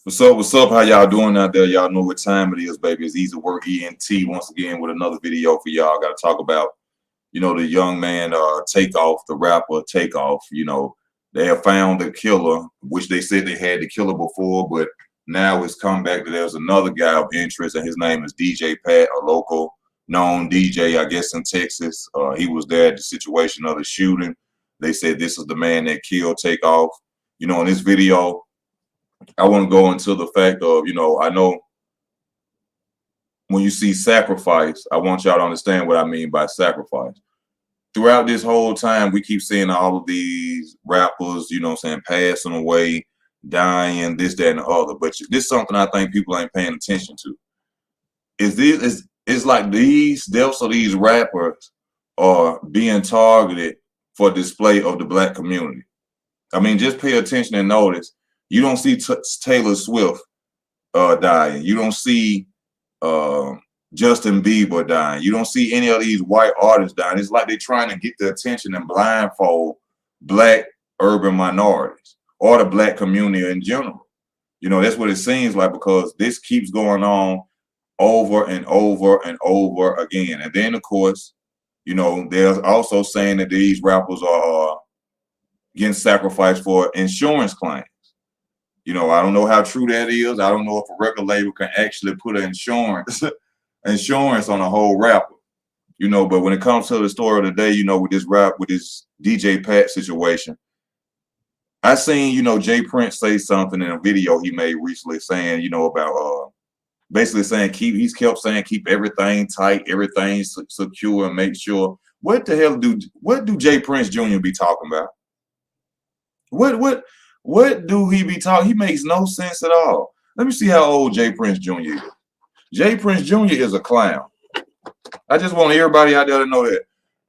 What's up? What's up? How y'all doing out there? Y'all know what time it is, baby. It's Easy Work ENT once again with another video for y'all. Got to talk about, the young man, Takeoff, the rapper Takeoff. They have found the killer, which they said they had the killer before, but now it's come back that there's another guy of interest, and his name is DJ Pat, a local known DJ, I guess, in Texas. He was there at the situation of the shooting. They said this is the man that killed Takeoff. In this video, I want to go into the fact of, I know when you see sacrifice, I want y'all to understand what I mean by sacrifice. Throughout this whole time, we keep seeing all of these rappers, passing away, dying, this, that, and the other. But this is something I think people ain't paying attention to. It's like these deaths of these rappers are being targeted for display of the black community. I mean, just pay attention and notice. You don't see Taylor Swift dying. You don't see Justin Bieber dying. You don't see any of these white artists dying. It's like they're trying to get the attention and blindfold black urban minorities or the black community in general. That's what it seems like, because this keeps going on over and over and over again. And then, of course, there's also saying that these rappers are getting sacrificed for insurance claims. I don't know how true that is. I don't know if a record label can actually put an insurance on a whole rapper. But when it comes to the story of the day, with this DJ Pat situation, I seen, Jay Prince say something in a video he made recently saying, about basically saying he's kept saying keep everything tight, everything secure, and make sure. What do Jay Prince Jr. be talking about? What do he be talking? He makes no sense at all. Let me see how old Jay Prince Jr. is. Jay Prince Jr. is a clown. I just want everybody out there to know that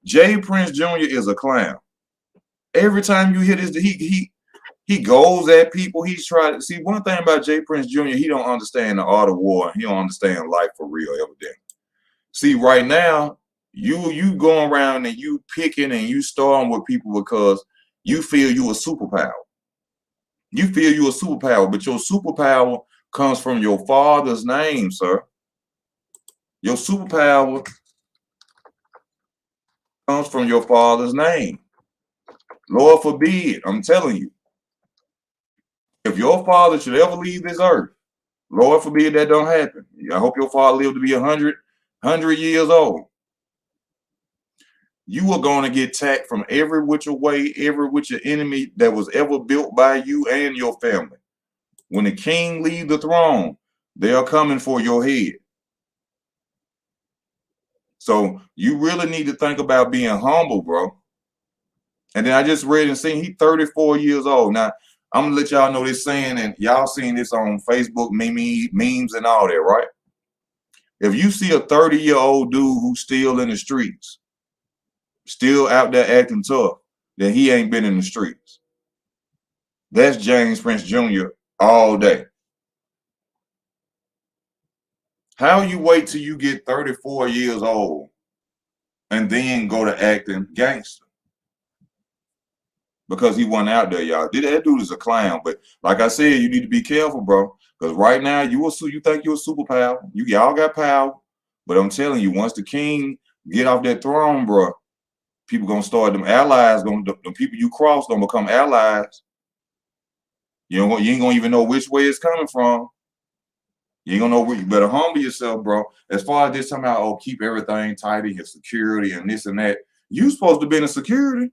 Jay Prince Jr. is a clown. Every time you hear this, he goes at people. He's trying to see one thing about Jay Prince Jr. He don't understand the art of war. He don't understand life for real, evidently. See, right now, you going around and you picking and you storming with people because you feel you a superpower. You feel you're a superpower, but your superpower comes from your father's name, sir. Your superpower comes from your father's name. Lord forbid, I'm telling you. If your father should ever leave this earth, Lord forbid that don't happen. I hope your father lived to be 100 years old. You are going to get attacked from every which way, every which enemy that was ever built by you and your family. When the king leaves the throne, they are coming for your head. So you really need to think about being humble, bro. And then I just read and seen he's 34 years old. Now, I'm going to let y'all know this saying, and y'all seen this on Facebook, memes and all that, right? If you see a 30-year-old dude who's still in the streets, still out there acting tough, then he ain't been in the streets. That's James Prince Jr. all day. How you wait till you get 34 years old and then go to acting gangster? Because he wasn't out there, y'all. That dude is a clown. But like I said, you need to be careful, bro. Because right now you think you're a superpower. Y'all got power. But I'm telling you, once the king get off that throne, bro, people gonna start, them allies, the people you cross gonna become allies. You ain't gonna even know which way it's coming from. You ain't gonna know where. You better humble yourself, bro. As far as this time out, oh, keep everything tidy, your security and this and that. You supposed to be in security.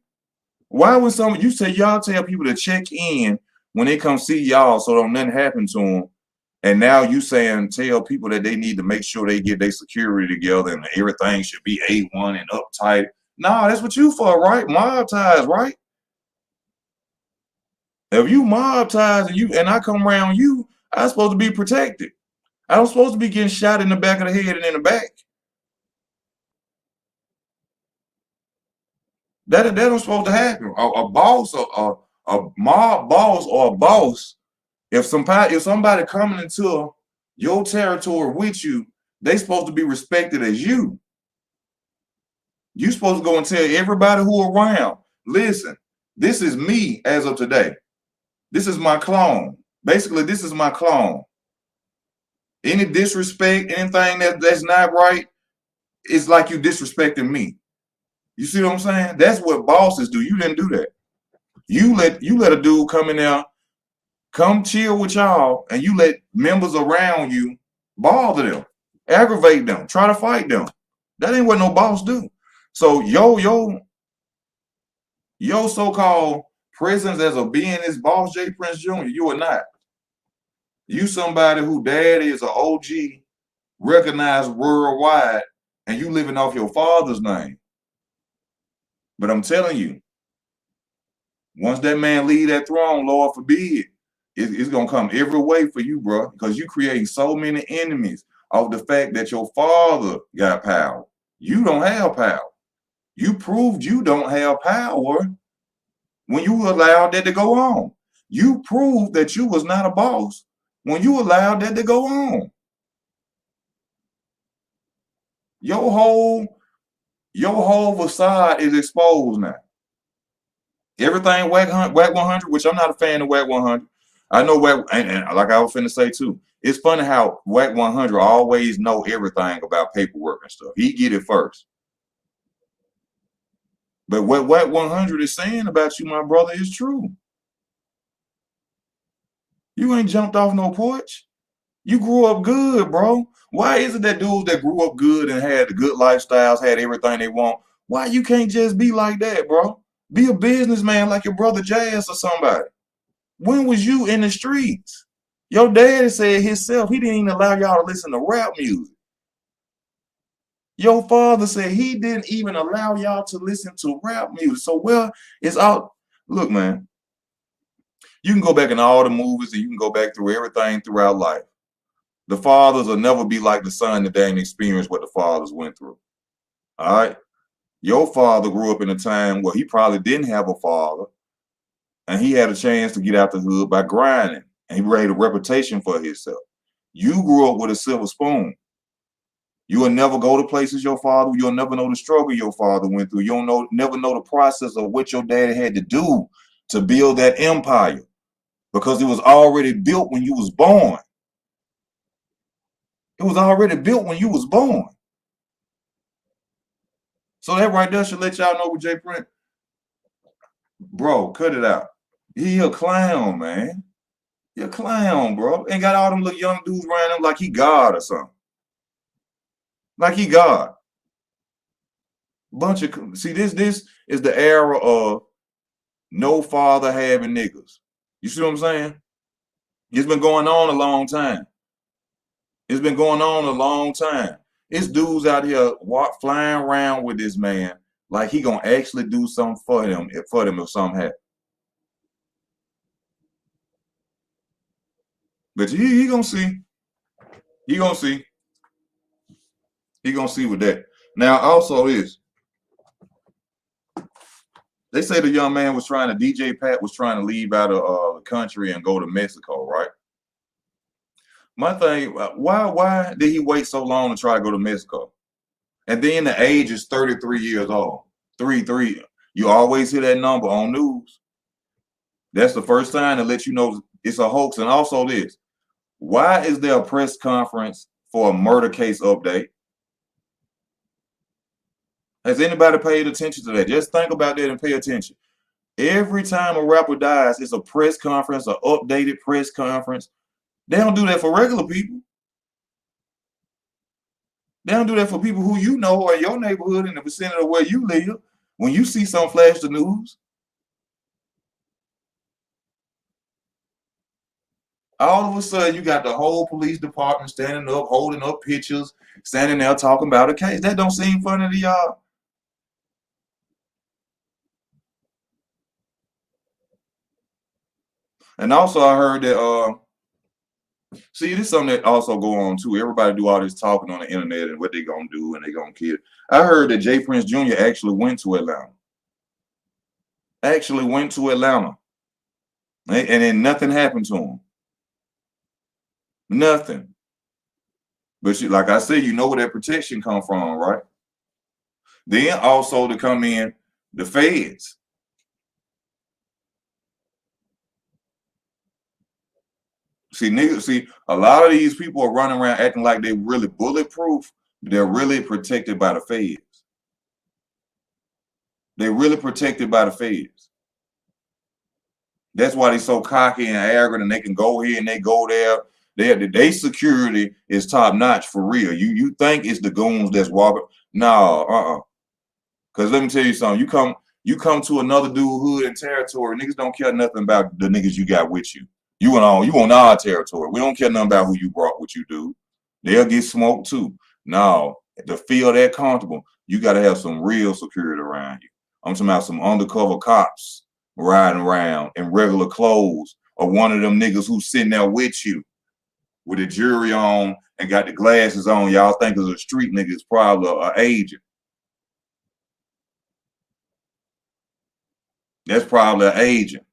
Why would you say y'all tell people to check in when they come see y'all so don't nothing happen to them? And now you tell people that they need to make sure they get their security together and everything should be A1 and uptight. Nah, that's what you for, right? Mob ties, right? If you mob ties and I come around you, I'm supposed to be protected. I'm supposed to be getting shot in the back of the head and in the back. That don't supposed to happen. A boss, a mob boss or a boss, if somebody coming into your territory with you, they supposed to be respected as you. You supposed to go and tell everybody who around, listen, this is me as of today. This is my clone. Basically, this is my clone. Any disrespect, anything that's not right, it's like you disrespecting me. You see what I'm saying? That's what bosses do. You didn't do that. You let a dude come in there, come chill with y'all, and you let members around you bother them, aggravate them, try to fight them. That ain't what no boss do. So your so-called presence as a being this boss J Prince Jr., you are not. You somebody who dad is an OG, recognized worldwide, and you living off your father's name. But I'm telling you, once that man leave that throne, Lord forbid, it's gonna come every way for you, bro, because you creating so many enemies of the fact that your father got power. You don't have power. You proved you don't have power when you allowed that to go on. You proved that you was not a boss when you allowed that to go on. Your whole facade is exposed now. Everything whack 100, which I'm not a fan of whack 100. I know whack, and like I was finna say too, it's funny how whack 100 always know everything about paperwork and stuff. He get it first. But what whack 100 is saying about you, my brother, is true. You ain't jumped off no porch. You grew up good, bro. Why is it that dudes that grew up good and had the good lifestyles, had everything they want, why you can't just be like that, bro? Be a businessman like your brother Jazz or somebody. When was you in the streets? Your daddy said himself he didn't even allow y'all to listen to rap music. Your father said he didn't even allow y'all to listen to rap music. So, well, it's all. Look, man, you can go back in all the movies and you can go back through everything throughout life. The fathers will never be like the son that didn't experience what the fathers went through. All right? Your father grew up in a time where he probably didn't have a father, and he had a chance to get out the hood by grinding, and he made a reputation for himself. You grew up with a silver spoon. You will never go to places your father. You'll never know the struggle your father went through. You'll never know the process of what your daddy had to do to build that empire, because it was already built when you was born. It was already built when you was born. So that right there should let y'all know with Jay Prince. Bro, cut it out. He a clown, man. He a clown, bro. Ain't got all them little young dudes around him like he God or something. Like he God. Bunch of this is the era of no father having niggas. You see what I'm saying? It's been going on a long time. It's been going on a long time. It's dudes out here flying around with this man like he gonna actually do something for them if something happens. But he gonna see. He gonna see. He gonna see with that. Now also is they say the young man was trying to DJ Pat was trying to leave out of the country and go to Mexico, right? My thing, why did he wait so long to try to go to Mexico? And then the age is 33 years old. 3-3. You always hear that number on news. That's the first sign to let you know it's a hoax. And also this, why is there a press conference for a murder case update? Has anybody paid attention to that? Just think about that and pay attention. Every time a rapper dies, it's a press conference, an updated press conference. They don't do that for regular people. They don't do that for people who you know or your neighborhood in the vicinity of where you live. When you see something flash the news, all of a sudden you got the whole police department standing up, holding up pictures, standing there talking about a case. That don't seem funny to y'all. And also I heard that see, this is something that also go on too. Everybody do all this talking on the internet and what they gonna do and they gonna kill. I heard that Jay Prince Jr. actually went to Atlanta. Actually went to Atlanta. And then nothing happened to him. Nothing. But like I said, you know where that protection come from, right? Then also to come in, the feds. . . . . . . . . . . . . . . . . . . . . . . . . . . . . . . . .. .. . . .. .. ...... .... ... .. ... ... ... ... ... See, niggas, see, a lot of these people are running around acting like they really bulletproof. They're really protected by the feds. They're really protected by the feds. That's why they're so cocky and arrogant, and they can go here and they go there. They security is top notch for real. You think it's the goons that's walking? No, Because let me tell you something. You come to another dude hood and territory. Niggas don't care nothing about the niggas you got with you. You on our territory. We don't care nothing about who you brought with you, dude. They'll get smoked too. No, to feel that comfortable, you got to have some real security around you. I'm talking about some undercover cops riding around in regular clothes, or one of them niggas who's sitting there with you with a jury on and got the glasses on. Y'all think is a street nigga, is probably an agent. That's probably an agent.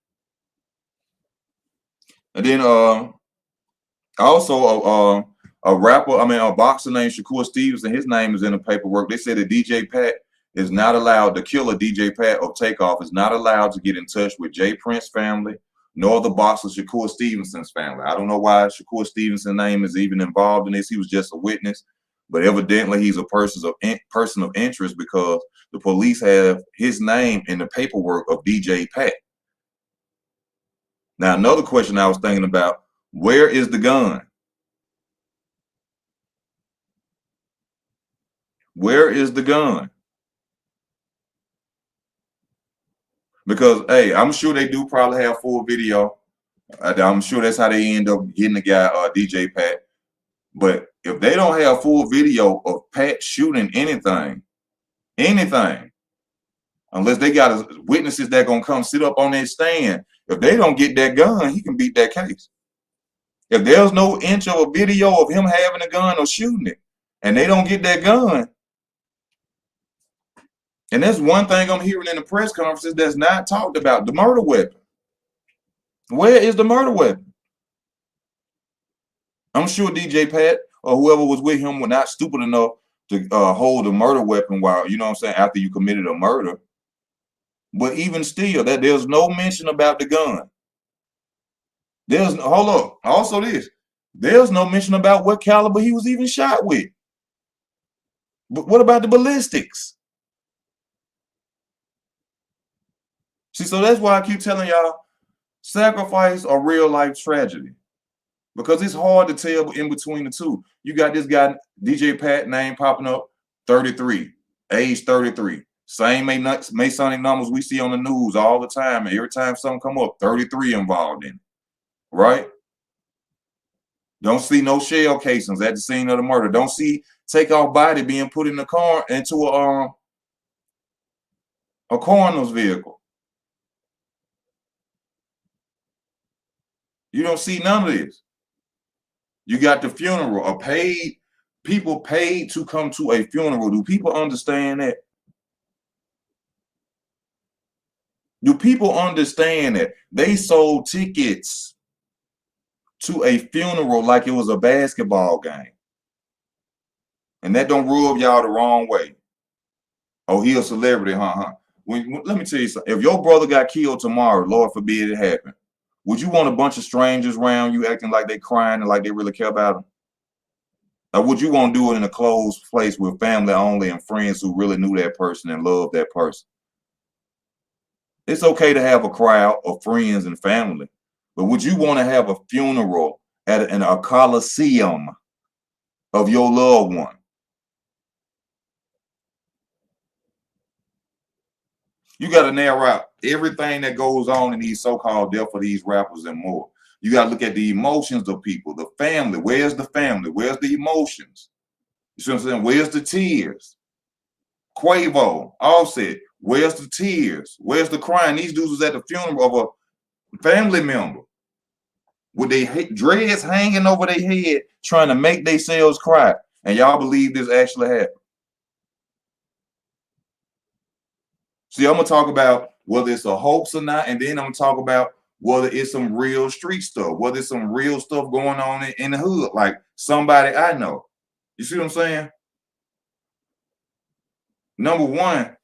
And then also a rapper, I mean a boxer named Shakur Stevenson, his name is in the paperwork. They said that DJ Pat is not allowed, the killer DJ Pat of Takeoff is not allowed to get in touch with Jay Prince's family, nor the boxer Shakur Stevenson's family. I don't know why Shakur Stevenson's name is even involved in this. He was just a witness, but evidently he's a person of interest because the police have his name in the paperwork of DJ Pat. Now, another question I was thinking about, where is the gun? Where is the gun? Because, hey, I'm sure they do probably have full video. I'm sure that's how they end up getting the guy, DJ Pat. But if they don't have full video of Pat shooting anything, unless they got witnesses that gonna come sit up on that stand, if they don't get that gun, he can beat that case. If there's no inch of a video of him having a gun or shooting it, and they don't get that gun, and that's one thing I'm hearing in the press conferences that's not talked about, the murder weapon. Where is the murder weapon? I'm sure DJ Pat or whoever was with him were not stupid enough to hold a murder weapon while, you know what I'm saying, after you committed a murder. But even still, that there's no mention about the gun. Hold up. Also there's no mention about what caliber he was even shot with. But what about the ballistics? See, so that's why I keep telling y'all, sacrifice or real life tragedy. Because it's hard to tell in between the two. You got this guy, DJ Pat, name popping up, 33, age 33. Same Masonic numbers we see on the news all the time. And every time something come up, 33 involved in it. Right? Don't see no shell casings at the scene of the murder. Don't see Takeoff body being put in the car into a coroner's vehicle. You don't see none of this. You got the funeral, people paid to come to a funeral. Do people understand that? Do people understand that they sold tickets to a funeral like it was a basketball game? And that don't rub y'all the wrong way. Oh, he a celebrity, huh? Let me tell you something. If your brother got killed tomorrow, Lord forbid it happen, would you want a bunch of strangers around you acting like they crying and like they really care about him? Or would you want to do it in a closed place with family only and friends who really knew that person and loved that person? It's okay to have a crowd of friends and family, but would you want to have a funeral in a coliseum of your loved one? You got to narrow out everything that goes on in these so-called death of these rappers and more. You got to look at the emotions of people, the family. Where's the family? Where's the emotions? You see what I'm saying? Where's the tears? Quavo, Offset, where's the tears? Where's the crying? These dudes was at the funeral of a family member with their dreads hanging over their head trying to make themselves cry. And y'all believe this actually happened. See, I'm going to talk about whether it's a hoax or not, and then I'm going to talk about whether it's some real street stuff, whether it's some real stuff going on in the hood, like somebody I know. You see what I'm saying? Number one,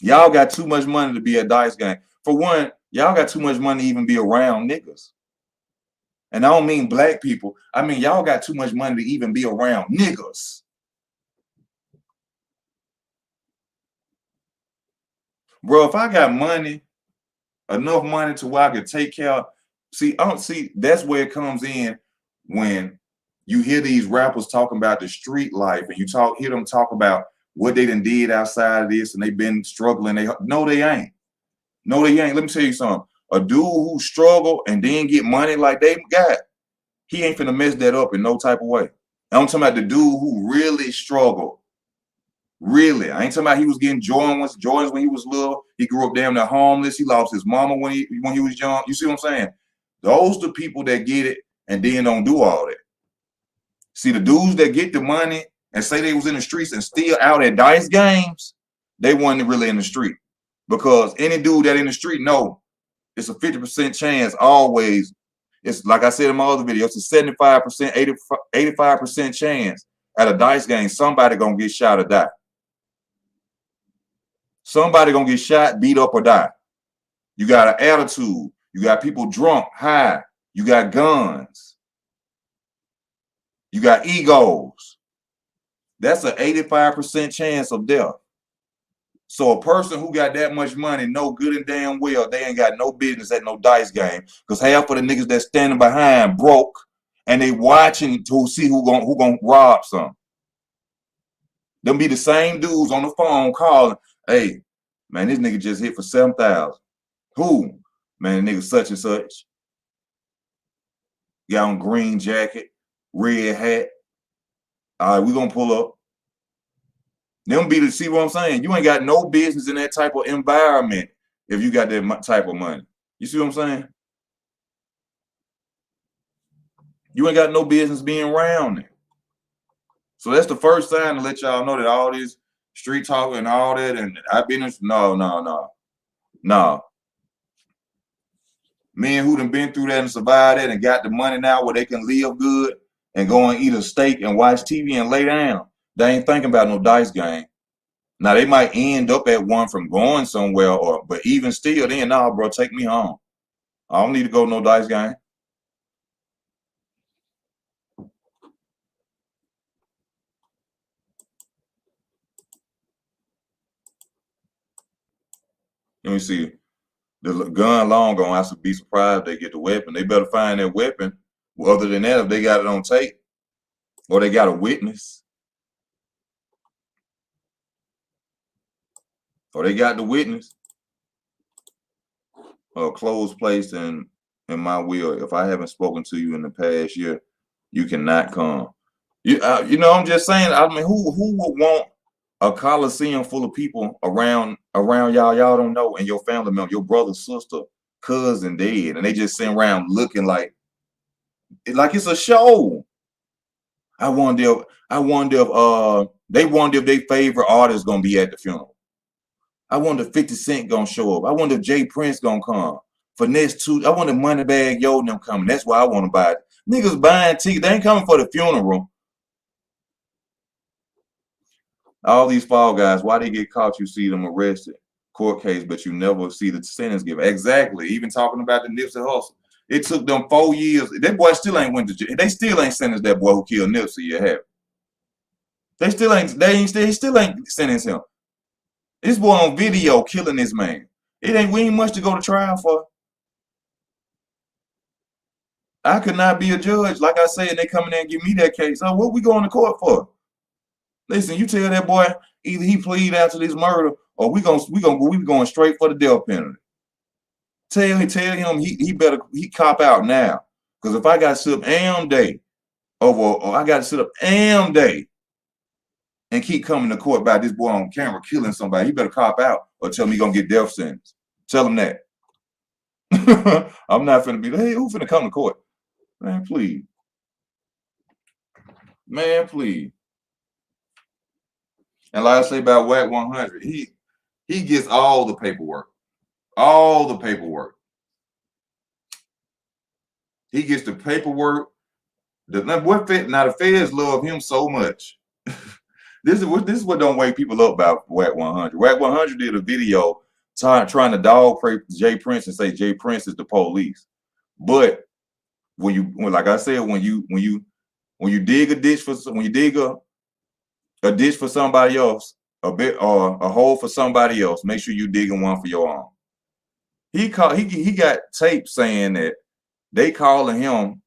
y'all got too much money to be a dice game. For one, y'all got too much money to even be around niggas. And I don't mean black people. I mean, y'all got too much money to even be around niggas. Bro, if I got money, enough money to where I could take care of, see, I don't see that's where it comes in when you hear these rappers talking about the street life and you hear them talk about what they done did outside of this and they've been struggling. No, they ain't. No, they ain't. Let me tell you something. A dude who struggle and then get money like they got, he ain't finna mess that up in no type of way. I'm talking about the dude who really struggled. Really. I ain't talking about he was getting Jordans when he was little. He grew up damn near homeless. He lost his mama when he was young. You see what I'm saying? Those the people that get it and then don't do all that. See, the dudes that get the money and say they was in the streets and still out at dice games, they wasn't really in the street. Because any dude that in the street know it's a 50% chance always. It's like I said in my other video, it's a 75%, 85% chance at a dice game, somebody gonna get shot or die. Somebody gonna get shot, beat up, or die. You got an attitude. You got people drunk, high. You got guns. You got egos. That's an 85% chance of death. So a person who got that much money know good and damn well they ain't got no business at no dice game, because half of the niggas that's standing behind broke and they watching to see who gonna rob some. Them be the same dudes on the phone calling, hey, man, this nigga just hit for 7,000. Who? Man, nigga such and such. Got on green jacket, red hat. All right, we gonna pull up. Them be to see what I'm saying. You ain't got no business in that type of environment if you got that type of money. You see what I'm saying? You ain't got no business being around it. So that's the first sign to let y'all know that all this street talk and all that, and I've been no. Men who done been through that and survived that and got the money now where they can live good and go and eat a steak and watch TV and lay down. They ain't thinking about no dice game. Now they might end up at one from going somewhere, but even still, then nah, bro, take me home. I don't need to go no dice game. Let me see. The gun long gone. I should be surprised if they get the weapon. They better find that weapon. Well, other than that, if they got it on tape or they got a witness or they got the witness or clothes placed in my will. If I haven't spoken to you in the past year, you cannot come. You know, I'm just saying. I mean, who would want a coliseum full of people around y'all don't know, and your family member, your brother, sister, cousin dead, and they just sitting around looking like it's a show. I wonder if they wonder if their favorite artist gonna be at the funeral. I wonder if 50 Cent gonna show up. I wonder if Jay Prince gonna come. Finesse too. I wonder if Moneybagg Yo and them coming. That's why I want to buy it. Niggas buying tickets. They ain't coming for the funeral. All these fall guys, why they get caught, you see them arrested, court case, but you never see the sentence given. Exactly. Even talking about the Nipsey Hussle. It took them 4 years. That boy still ain't went to jail. They still ain't sentenced that boy who killed Nipsey. You have. They still ain't sentenced him. This boy on video killing this man. We ain't much to go to trial for. I could not be a judge. Like I said, they come in there and give me that case. So what we going to court for? Listen, you tell that boy either he plead after this murder or we going straight for the death penalty. Tell him he cop out now. Because if I got to sit up am day or I got to sit up am day and keep coming to court by this boy on camera killing somebody, he better cop out or tell me he gonna get death sentence. Tell him that. I'm not finna be, hey, who finna come to court? Man, please. Man, please. And like I say about Wack 100, he gets all the paperwork. All the paperwork. He gets the paperwork. The feds love him so much. This is what don't wake people up about Wack 100. Wack 100 did a video trying to dog Jay Prince and say Jay Prince is the police. But like I said, when you dig a ditch for when you dig a ditch for somebody else, a bit or a hole for somebody else, make sure you digging one for your own. He got tape saying that they calling him,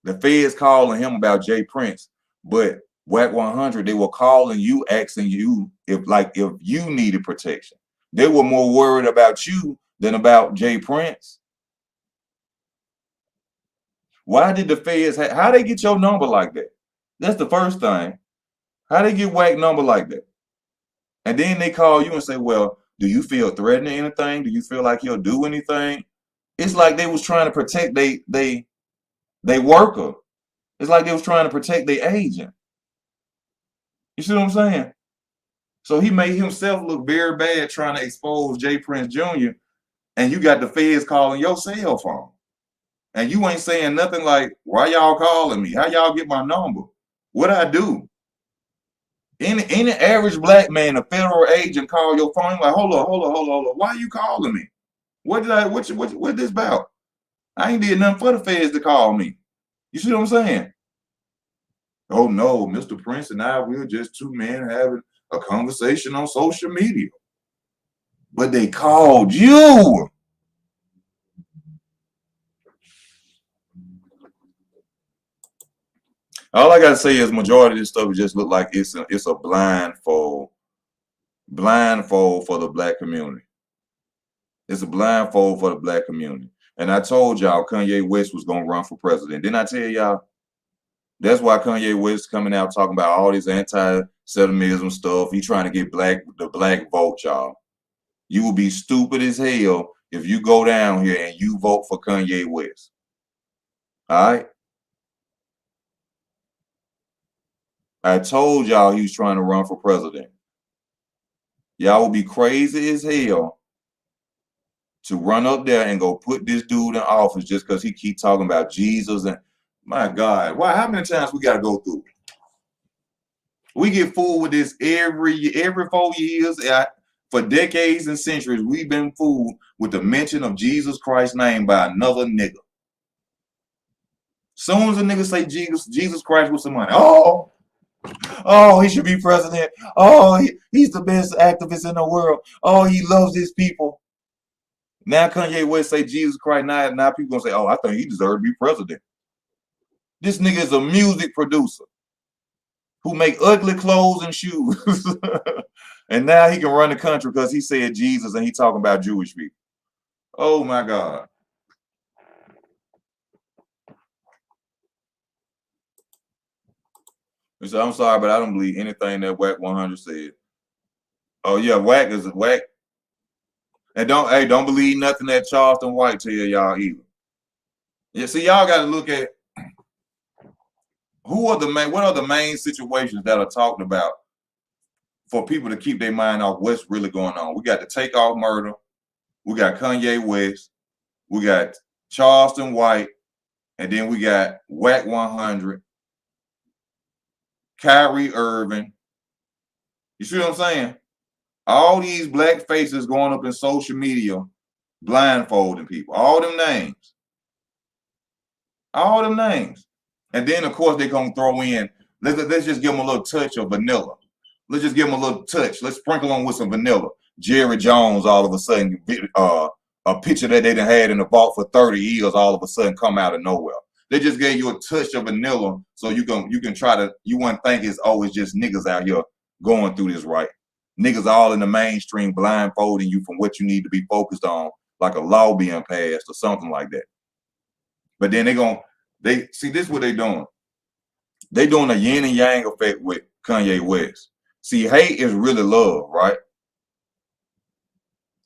the feds calling him about Jay Prince, but WAC 100, they were calling you, asking you if you needed protection. They were more worried about you than about Jay Prince. Why did the feds, how they get your number like that? That's the first thing. How they get WAC number like that? And then they call you and say, well, do you feel threatened or anything? Do you feel like you'll do anything? It's like they was trying to protect they worker. It's like they was trying to protect their agent. You see what I'm saying? So he made himself look very bad trying to expose Jay Prince Jr. And you got the feds calling your cell phone. And you ain't saying nothing like, why y'all calling me? How y'all get my number? What I do? Any average black man, a federal agent, call your phone like, hold on. Why are you calling me? What this about? I ain't did nothing for the feds to call me. You see what I'm saying? Oh no, Mr. Prince and I, we're just two men having a conversation on social media. But they called you. All I gotta say is majority of this stuff just look like it's a blindfold for the black community. It's a blindfold for the black community. And I told y'all Kanye West was gonna run for president. Didn't I tell y'all? That's why Kanye West coming out talking about all this anti-Semitism stuff. He trying to get the black vote, y'all. You will be stupid as hell if you go down here and you vote for Kanye West. All right? I told y'all he was trying to run for president. Y'all will be crazy as hell to run up there and go put this dude in office just because he keep talking about Jesus. And my God, why? How many times we got to go through? We get fooled with this every 4 years. For decades and centuries, we've been fooled with the mention of Jesus Christ's name by another nigga. Soon as a nigga say Jesus Christ with some money, oh, he should be president. Oh, he's the best activist in the world. Oh, he loves his people. Now Kanye West say Jesus Christ. Now people gonna say, oh, I think he deserves to be president. This nigga is a music producer who make ugly clothes and shoes. And now he can run the country because he said Jesus and he talking about Jewish people. Oh my God. He said, I'm sorry, but I don't believe anything that WAC 100 said. Oh yeah, WAC is WAC. And don't believe nothing that Charleston White tell y'all either. Yeah, see, y'all got to look at what are the main situations that are talked about for people to keep their mind off what's really going on. We got the Takeoff murder. We got Kanye West. We got Charleston White. And then we got WAC 100. Kyrie Irving. You see what I'm saying? All these black faces going up in social media, blindfolding people. All them names. All them names. And then, of course, they're going to throw in, let's just give them a little touch of vanilla. Let's just give them a little touch. Let's sprinkle them with some vanilla. Jerry Jones, all of a sudden, a picture that they done had in the vault for 30 years, all of a sudden come out of nowhere. They just gave you a touch of vanilla so you can try to, you wouldn't think it's always just niggas out here going through this, right? Niggas all in the mainstream blindfolding you from what you need to be focused on, like a law being passed or something like that. But then they see this is what they doing. They doing a yin and yang effect with Kanye West. See, hate is really love, right?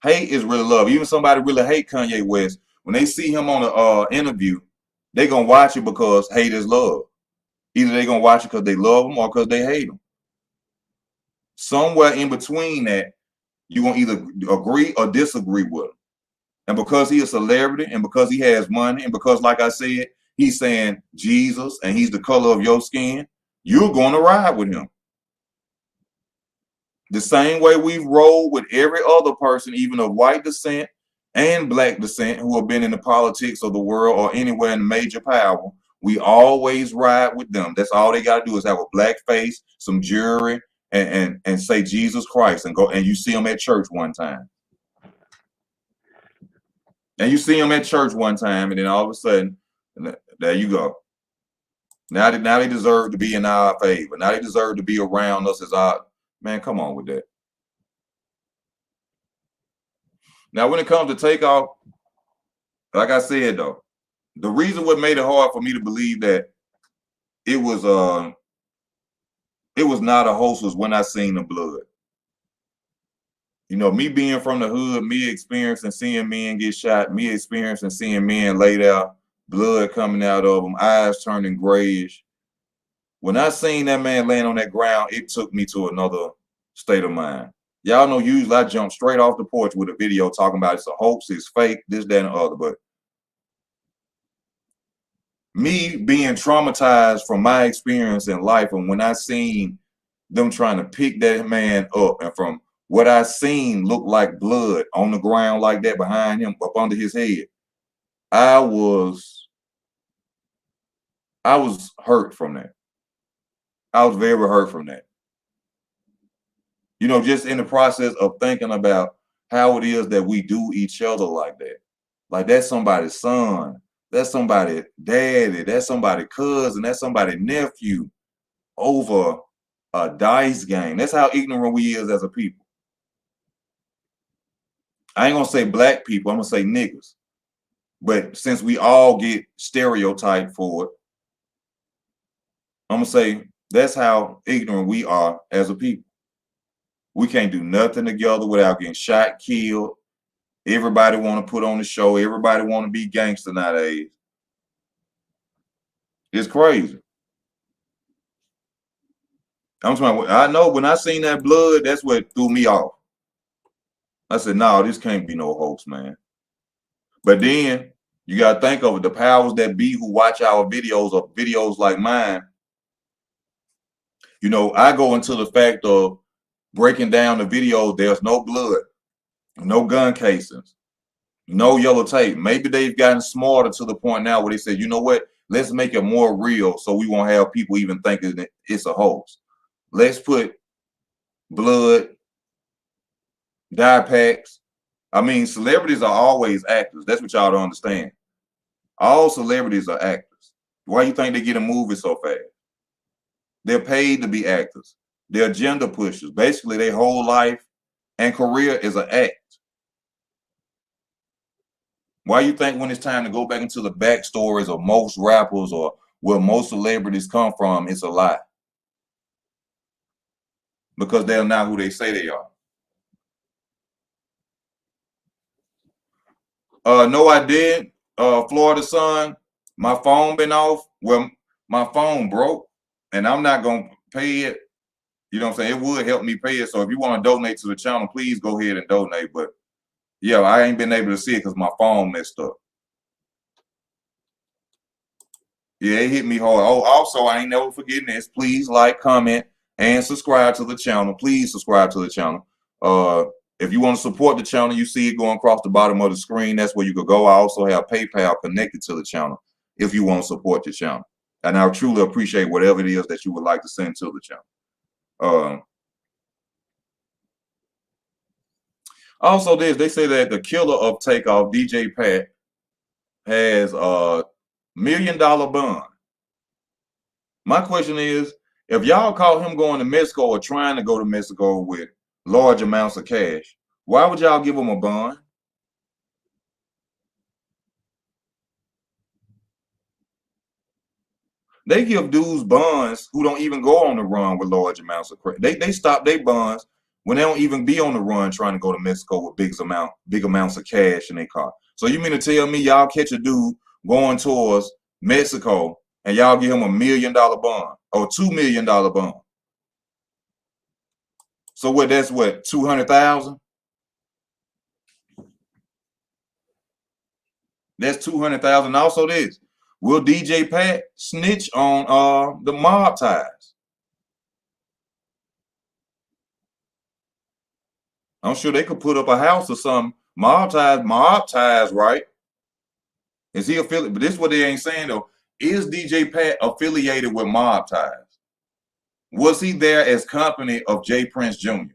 Hate is really love. Even somebody really hate Kanye West, when they see him on an interview, they gonna watch it because hate is love. Either they gonna watch it because they love him or because they hate him. Somewhere in between that, you gonna either agree or disagree with him. And because he's a celebrity and because he has money and because, like I said, he's saying Jesus and he's the color of your skin, you're going to ride with him. The same way we've rolled with every other person, even of white descent and black descent who have been in the politics of the world or anywhere in major power, we always ride with them. That's all they got to do is have a black face, some jewelry, and say Jesus Christ, and go, and you see them at church one time. And you see them at church one time, and then all of a sudden, there you go. Now they deserve to be in our favor. Now they deserve to be around us as our man. Come on with that. Now, when it comes to Takeoff, like I said though, the reason what made it hard for me to believe that it was not a hoax was when I seen the blood. You know, me being from the hood, me experiencing seeing men get shot, me experiencing seeing men laid out, blood coming out of them, eyes turning grayish. When I seen that man laying on that ground, it took me to another state of mind. Y'all know usually I jump straight off the porch with a video talking about it's a hoax, it's fake, this, that, and the other. But me being traumatized from my experience in life, and when I seen them trying to pick that man up, and from what I seen looked like blood on the ground like that behind him, up under his head, I was hurt from that. I was very hurt from that. You know, just in the process of thinking about how it is that we do each other like that. Like that's somebody's son, that's somebody's daddy, that's somebody's cousin, that's somebody's nephew over a dice game. That's how ignorant we is as a people. I ain't gonna say black people, I'm gonna say niggas. But since we all get stereotyped for it, I'm gonna say that's how ignorant we are as a people. We can't do nothing together without getting shot, killed. Everybody want to put on the show. Everybody want to be gangster nowadays. It's crazy. I'm talking. I know when I seen that blood, that's what threw me off. I said, "No, this can't be no hoax, man." But then you gotta think of it. The powers that be who watch our videos or videos like mine. You know, I go into the fact of breaking down the video. There's no blood, no gun casings, no yellow tape. Maybe they've gotten smarter to the point now where they said, you know what? Let's make it more real so we won't have people even thinking that it's a hoax. Let's put blood, dye packs. I mean, celebrities are always actors. That's what y'all don't understand. All celebrities are actors. Why you think they get a movie so fast? They're paid to be actors. They're agenda pushers. Basically, their whole life and career is an act. Why you think when it's time to go back into the backstories of most rappers or where most celebrities come from, it's a lie? Because they're not who they say they are. No, I did. Florida Sun, my phone been off. Well, my phone broke, and I'm not gonna pay it. You know what I'm saying? It would help me pay it. So if you want to donate to the channel, please go ahead and donate. But yeah, I ain't been able to see it because my phone messed up. Yeah, it hit me hard. Oh, also, I ain't never forgetting this. Please like, comment, and subscribe to the channel. Please subscribe to the channel. If you want to support the channel, you see it going across the bottom of the screen. That's where you could go. I also have PayPal connected to the channel if you want to support the channel. And I truly appreciate whatever it is that you would like to send to the channel. Also, they say that the killer of Takeoff, DJ Pat, has a $1 million bond. My question is, if y'all caught him going to Mexico or trying to go to Mexico with large amounts of cash, why would y'all give him a bond? They give dudes bonds who don't even go on the run with large amounts of credit. They stop their bonds when they don't even be on the run trying to go to Mexico with big amounts of cash in their car. So you mean to tell me y'all catch a dude going towards Mexico and y'all give him $1 million bond or $2 million bond? So what? That's what, 200,000? That's 200,000. Also, this will DJ Pat snitch on the mob ties? I'm sure they could put up a house or something Mob ties, right? Is he affiliated? But this is what they ain't saying though. Is DJ Pat affiliated with mob ties? Was he there as company of J. Prince Jr.?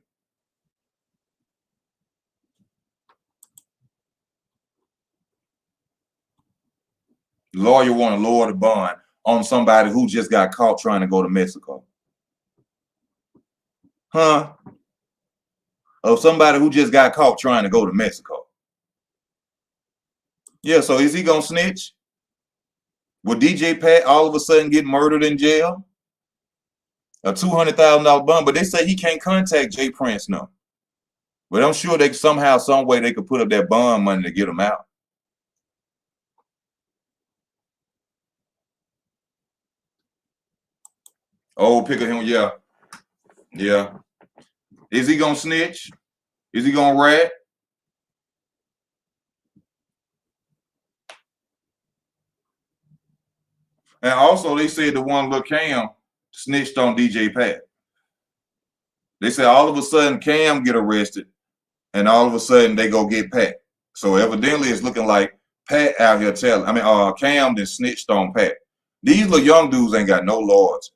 Lawyer want to lower the bond on somebody who just got caught trying to go to Mexico. Huh? Of somebody who just got caught trying to go to Mexico. Yeah, so is he gonna snitch? Will DJ Pat all of a sudden get murdered in jail? A $200,000 bond, but they say he can't contact J. Prince now. But I'm sure they somehow, some way they could put up that bond money to get him out. Oh, pick him, yeah. Yeah. Is he gonna snitch? Is he gonna rat? And also they said the one little Cam snitched on DJ Pat. They said all of a sudden Cam get arrested and all of a sudden they go get Pat. So evidently it's looking like Pat out here telling. Cam then snitched on Pat. These little young dudes ain't got no loyalty.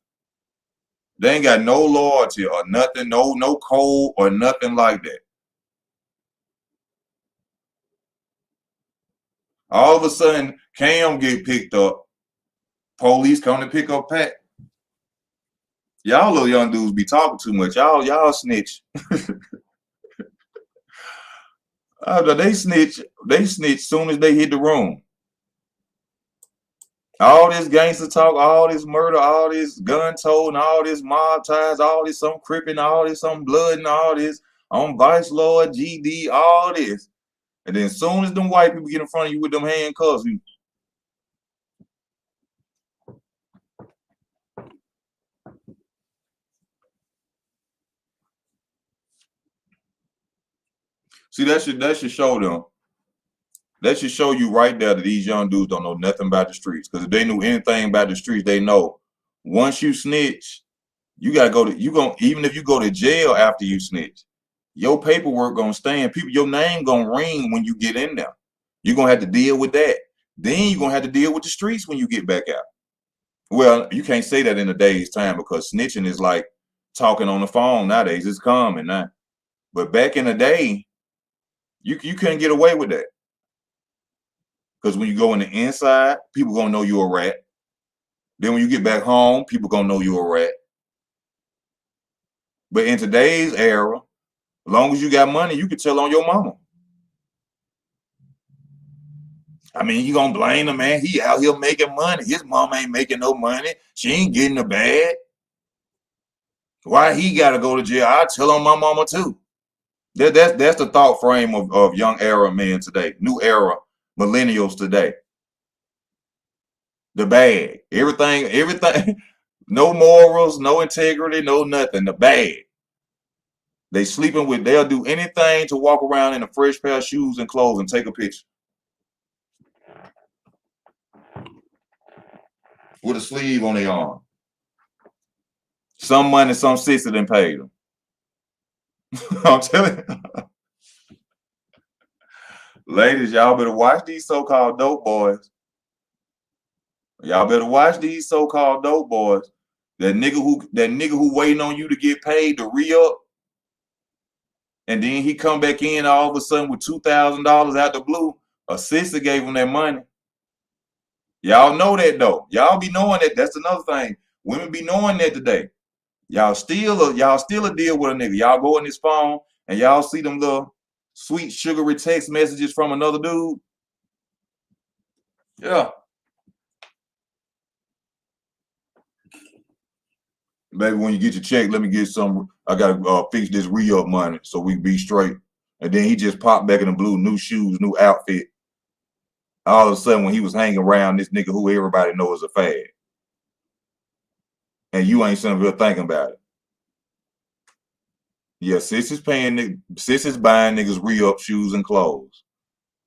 They ain't got no loyalty or nothing, no code or nothing like that. All of a sudden, Cam get picked up. Police come to pick up Pat. Y'all little young dudes be talking too much. Y'all snitch. They snitch. They snitch soon as they hit the room. All this gangster talk, all this murder, all this gun told, and all this mob ties, all this some cripping, all this some blood, and all this on Vice Lord, GD, all this. And then as soon as them white people get in front of you with them handcuffs, you see that should show them. That should show you right there that these young dudes don't know nothing about the streets. Because if they knew anything about the streets, they know once you snitch, you gotta go to even if you go to jail after you snitch, your paperwork gonna stand. People, your name gonna ring when you get in there. You're gonna have to deal with that. Then you're gonna have to deal with the streets when you get back out. Well, you can't say that in a day's time because snitching is like talking on the phone nowadays. It's common now. But back in the day, you couldn't get away with that. Because when you go in the inside, people gonna know you're a rat. Then when you get back home, people gonna know you're a rat. But in today's era, as long as you got money, you can tell on your mama. I mean, you gonna blame the man? He out here making money. His mama ain't making no money. She ain't getting a bag. Why he gotta go to jail? I tell on my mama too. That's the thought frame of young era men today, new era millennials today. The bag, everything, no morals, no integrity, no nothing. The bag. They sleeping with. They'll do anything to walk around in a fresh pair of shoes and clothes and take a picture with a sleeve on their arm. Some money, some sister done paid them. I'm telling you. Ladies, y'all better watch these so-called dope boys. Y'all better watch these so-called dope boys. That nigga who waiting on you to get paid to re-up, and then he come back in all of a sudden with $2,000 out the blue. A sister gave him that money. Y'all know that though. Y'all be knowing that. That's another thing. Women be knowing that today. Y'all still a deal with a nigga. Y'all go in his phone and y'all see them little sweet sugary text messages from another dude. Yeah. Baby, when you get your check, let me get some. I gotta fix this re-up money so we be straight. And then he just popped back in the blue, new shoes, new outfit. All of a sudden, when he was hanging around this nigga who everybody knows is a fad, and you ain't sitting here thinking about it. Yeah, sis is buying niggas re-up shoes and clothes.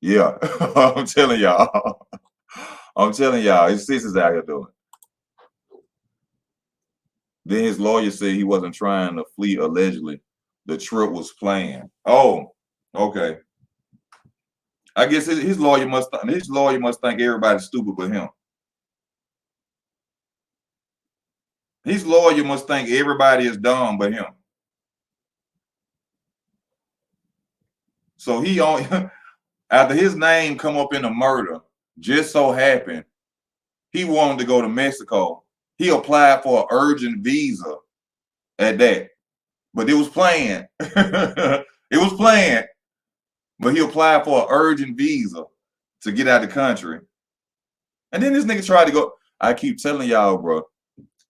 Yeah, I'm telling y'all. I'm telling y'all, his sis is out here doing it. Then his lawyer said he wasn't trying to flee allegedly. The trip was planned. Oh, okay. I guess his lawyer must think everybody's stupid but him. His lawyer must think everybody is dumb but him. So he only after his name come up in a murder, just so happened he wanted to go to Mexico. He applied for an urgent visa at that, but it was planned. It was planned, but he applied for an urgent visa to get out of the country. And then this nigga tried to go. I keep telling y'all, bro,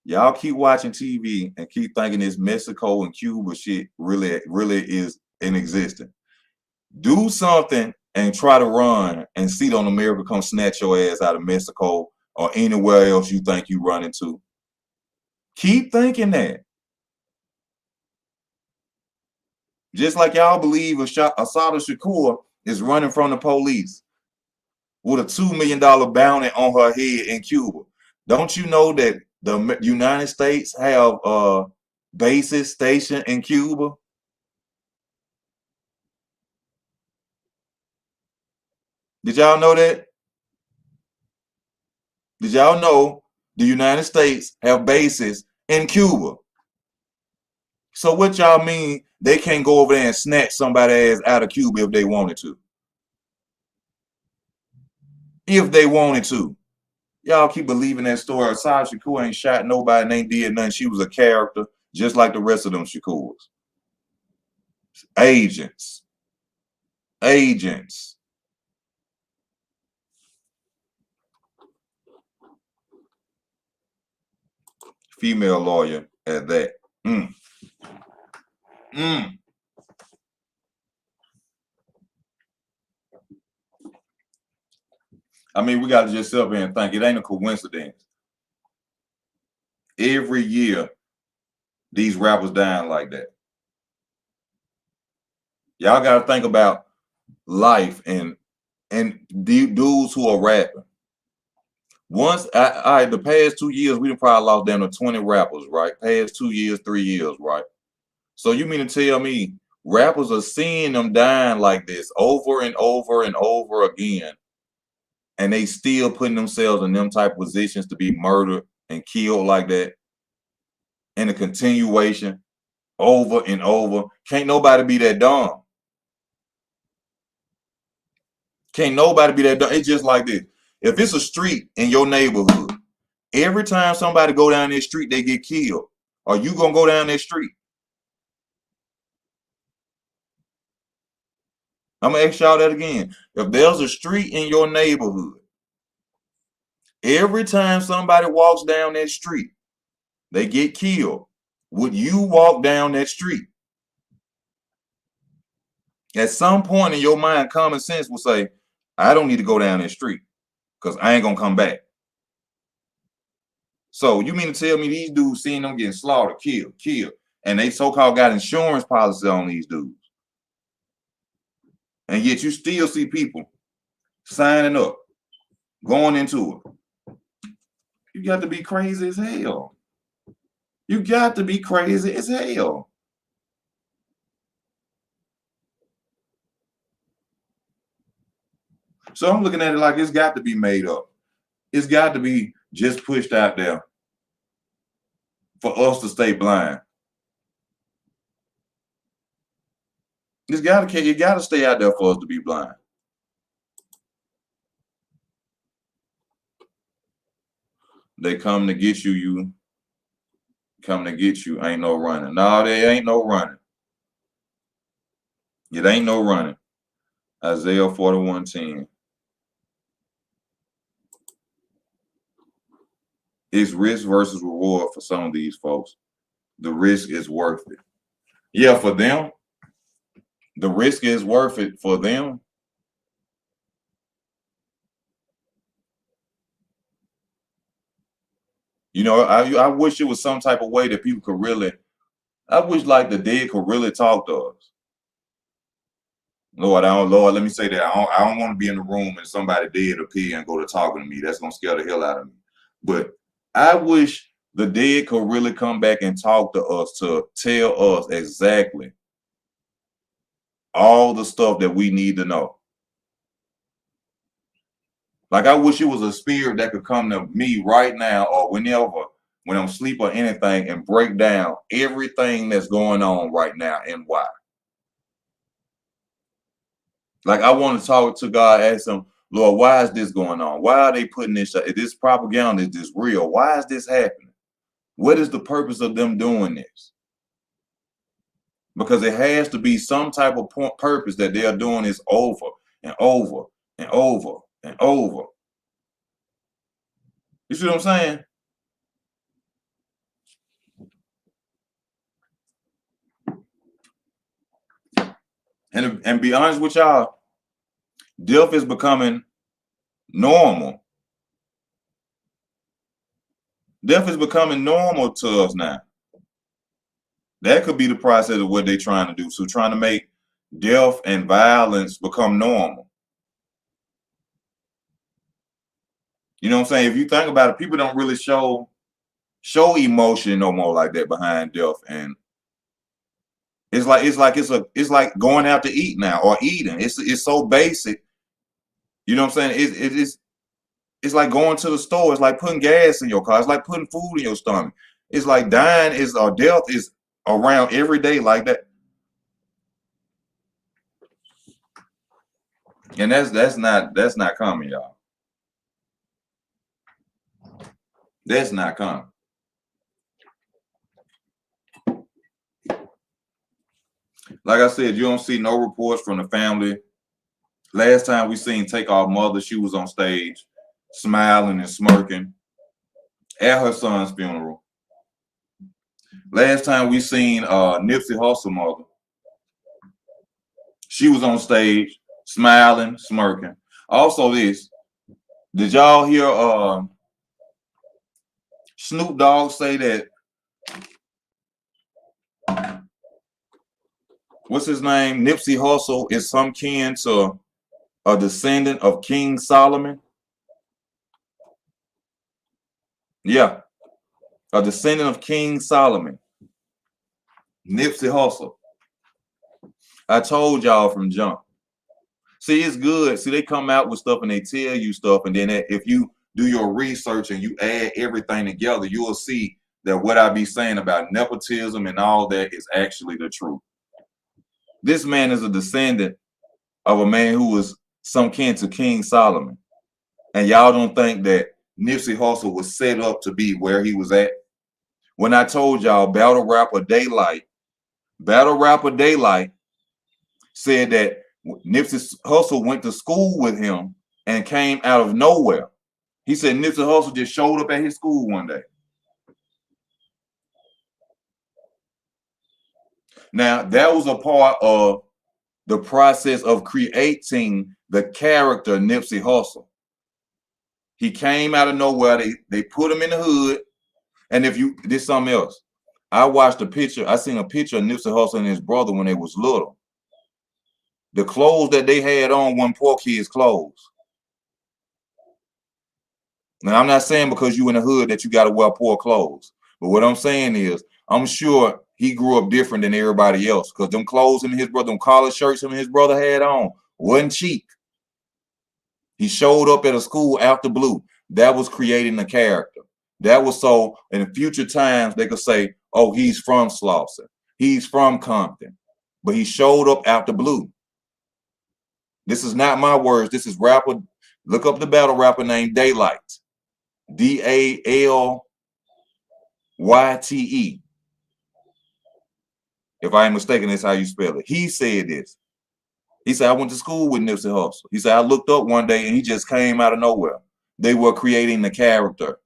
y'all keep watching TV and keep thinking this Mexico and Cuba shit really is in existence. Do something and try to run and see on America come snatch your ass out of Mexico or anywhere else you think you run into. Keep thinking that. Just like y'all believe Assata Shakur is running from the police with a $2 million bounty on her head in Cuba. Don't you know that the United States have bases stationed in Cuba? Did y'all know that? Did y'all know the United States have bases in Cuba? So what y'all mean they can't go over there and snatch somebody's ass out of Cuba if they wanted to? If they wanted to. Y'all keep believing that story. Assata Shakur ain't shot nobody and ain't did nothing. She was a character just like the rest of them Shakurs. Agents. Agents. Female lawyer at that. I mean, we got to just sit up here and think it ain't a coincidence. Every year, these rappers dying like that. Y'all got to think about life and dudes who are rapping. Once, the past 2 years, we done probably lost down to 20 rappers, right? Past 2 years, 3 years, right? So you mean to tell me rappers are seeing them dying like this over and over and over again, and they still putting themselves in them type of positions to be murdered and killed like that in a continuation over and over? Can't nobody be that dumb. Can't nobody be that dumb. It's just like this. If it's a street in your neighborhood, every time somebody go down that street, they get killed. Are you gonna go down that street? I'm gonna ask y'all that again. If there's a street in your neighborhood, every time somebody walks down that street, they get killed. Would you walk down that street? At some point in your mind, common sense will say, I don't need to go down that street because I ain't gonna come back. So you mean to tell me these dudes seeing them getting slaughtered, killed, and they so-called got insurance policy on these dudes, and yet you still see people signing up, going into it? You got to be crazy as hell. You got to be crazy as hell. So I'm looking at it like it's got to be made up. It's got to be just pushed out there for us to stay blind. You got to stay out there for us to be blind. They come to get you, ain't no running. No, there ain't no running. It ain't no running. Isaiah 41:10. It's risk versus reward for some of these folks. The risk is worth it. Yeah, for them, the risk is worth it for them. You know, I wish it was some type of way that people could really, I wish like the dead could really talk to us. Lord, let me say that. I don't want to be in the room and somebody dead appear and go to talking to me. That's going to scare the hell out of me. But I wish the dead could really come back and talk to us, to tell us exactly all the stuff that we need to know. Like I wish it was a spirit that could come to me right now or whenever, when I'm asleep or anything, and break down everything that's going on right now and why. Like I want to talk to God, ask him, Lord, why is this going on? Why are they putting this? Is this propaganda? Is this real? Why is this happening? What is the purpose of them doing this? Because it has to be some type of purpose that they are doing this over and over and over and over. You see what I'm saying? And be honest with y'all, death is becoming normal. Death is becoming normal to us now. That could be the process of what they're trying to do. So trying to make death and violence become normal. You know what I'm saying? If you think about it, people don't really show emotion no more like that behind death. And it's like going out to eat now or eating. It's so basic. You know what I'm saying? It's like going to the store. It's like putting gas in your car. It's like putting food in your stomach. It's like dying or death is around every day like that. And that's not coming, y'all. That's not coming. Like I said, you don't see no reports from the family. Last time we seen Takeoff mother, she was on stage smiling and smirking at her son's funeral. Last time we seen Nipsey Hussle mother, she was on stage smiling, smirking. Also this, did y'all hear Snoop Dogg say that, what's his name? Nipsey Hussle is some kin to a descendant of King Solomon? Yeah, a descendant of King Solomon. Nipsey Hussle. I told y'all from jump. See, it's good. See, they come out with stuff and they tell you stuff, and then if you do your research and you add everything together, you will see that what I be saying about nepotism and all that is actually the truth. This man is a descendant of a man who was some kin to King Solomon. And y'all don't think that Nipsey Hussle was set up to be where he was at? When I told y'all Battle Rapper Daylight said that Nipsey Hussle went to school with him and came out of nowhere. He said Nipsey Hussle just showed up at his school one day. Now, that was a part of the process of creating the character Nipsey Hussle. He came out of nowhere. They put him in the hood. And if you did something else, I seen a picture of Nipsey Hussle and his brother when they was little. The clothes that they had on weren't poor kids' clothes. Now, I'm not saying because you in the hood that you got to wear poor clothes. But what I'm saying is, I'm sure he grew up different than everybody else, because them clothes him and his brother, them collar shirts him and his brother had on wasn't cheap. He showed up at a school after blue. That was creating a character. That was so in future times they could say, oh, he's from Slauson. He's from Compton. But he showed up after blue. This is not my words. This is rapper. Look up the battle rapper named Daylight. Daylyte. If I ain't mistaken, that's how you spell it. He said this. He said, I went to school with Nipsey Hussle. He said, I looked up one day and he just came out of nowhere. They were creating the character.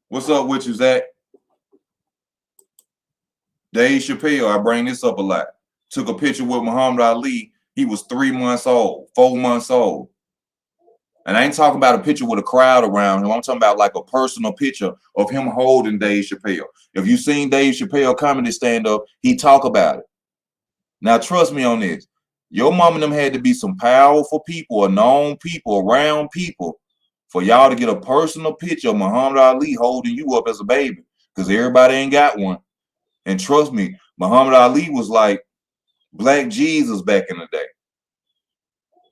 What's up with you, Zach? Dave Chappelle, I bring this up a lot. Took a picture with Muhammad Ali. He was 3 months old, 4 months old. And I ain't talking about a picture with a crowd around him. I'm talking about like a personal picture of him holding Dave Chappelle. If you've seen Dave Chappelle comedy stand up, he talk about it. Now, trust me on this. Your mom and them had to be some powerful people or known people, around people, for y'all to get a personal picture of Muhammad Ali holding you up as a baby, because everybody ain't got one. And trust me, Muhammad Ali was like Black Jesus back in the day.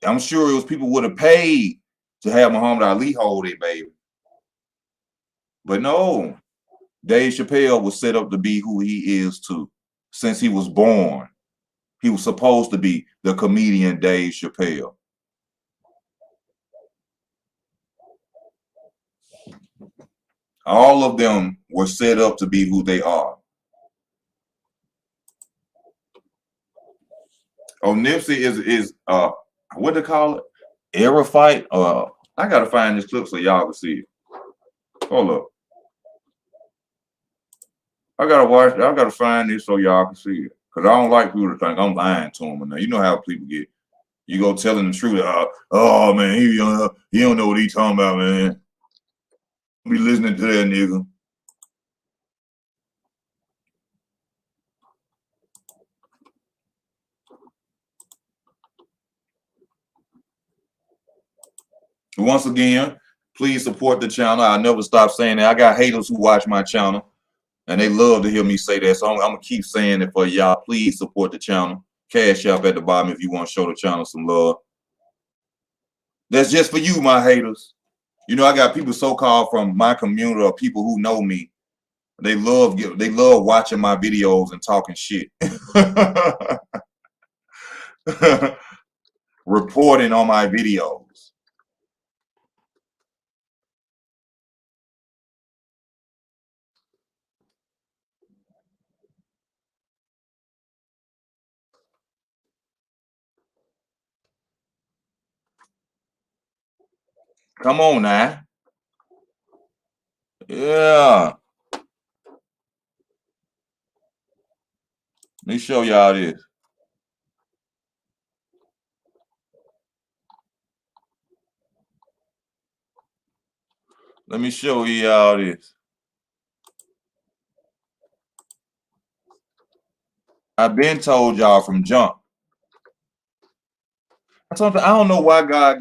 I'm sure it was people would have paid to have Muhammad Ali hold their baby. But no, Dave Chappelle was set up to be who he is too. Since he was born, he was supposed to be the comedian Dave Chappelle. All of them were set up to be who they are. Oh, Nipsey is what they call it? Era fight. I gotta find this clip so y'all can see it. Hold up. I gotta find this so y'all can see it. Cause I don't like people to think I'm lying to them. Now you know how people get. You go telling the truth. Oh man, he don't know what he talking about, man. Be listening to that nigga. Once again, please support the channel. I never stop saying that. I got haters who watch my channel, and they love to hear me say that. So I'm gonna keep saying it for y'all. Please support the channel. Cash App at the bottom if you want to show the channel some love. That's just for you, my haters. You know, I got people so-called from my community or people who know me. They love watching my videos and talking shit. Reporting on my videos. Come on now. Yeah. Let me show y'all this. Let me show y'all this. I've been told y'all from jump. I don't know why God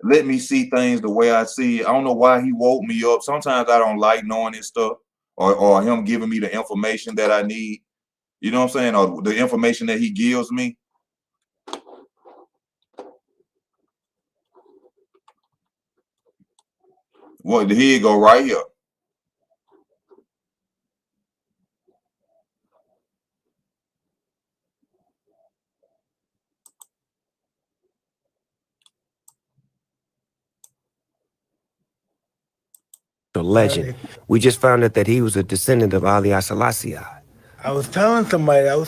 let me see things the way I see it. I don't know why he woke me up. Sometimes I don't like knowing this stuff or him giving me the information that I need. You know what I'm saying? Or the information that he gives me. Well, here you go right here. A legend. We just found out that he was a descendant of Ali Selassie. I was telling somebody, my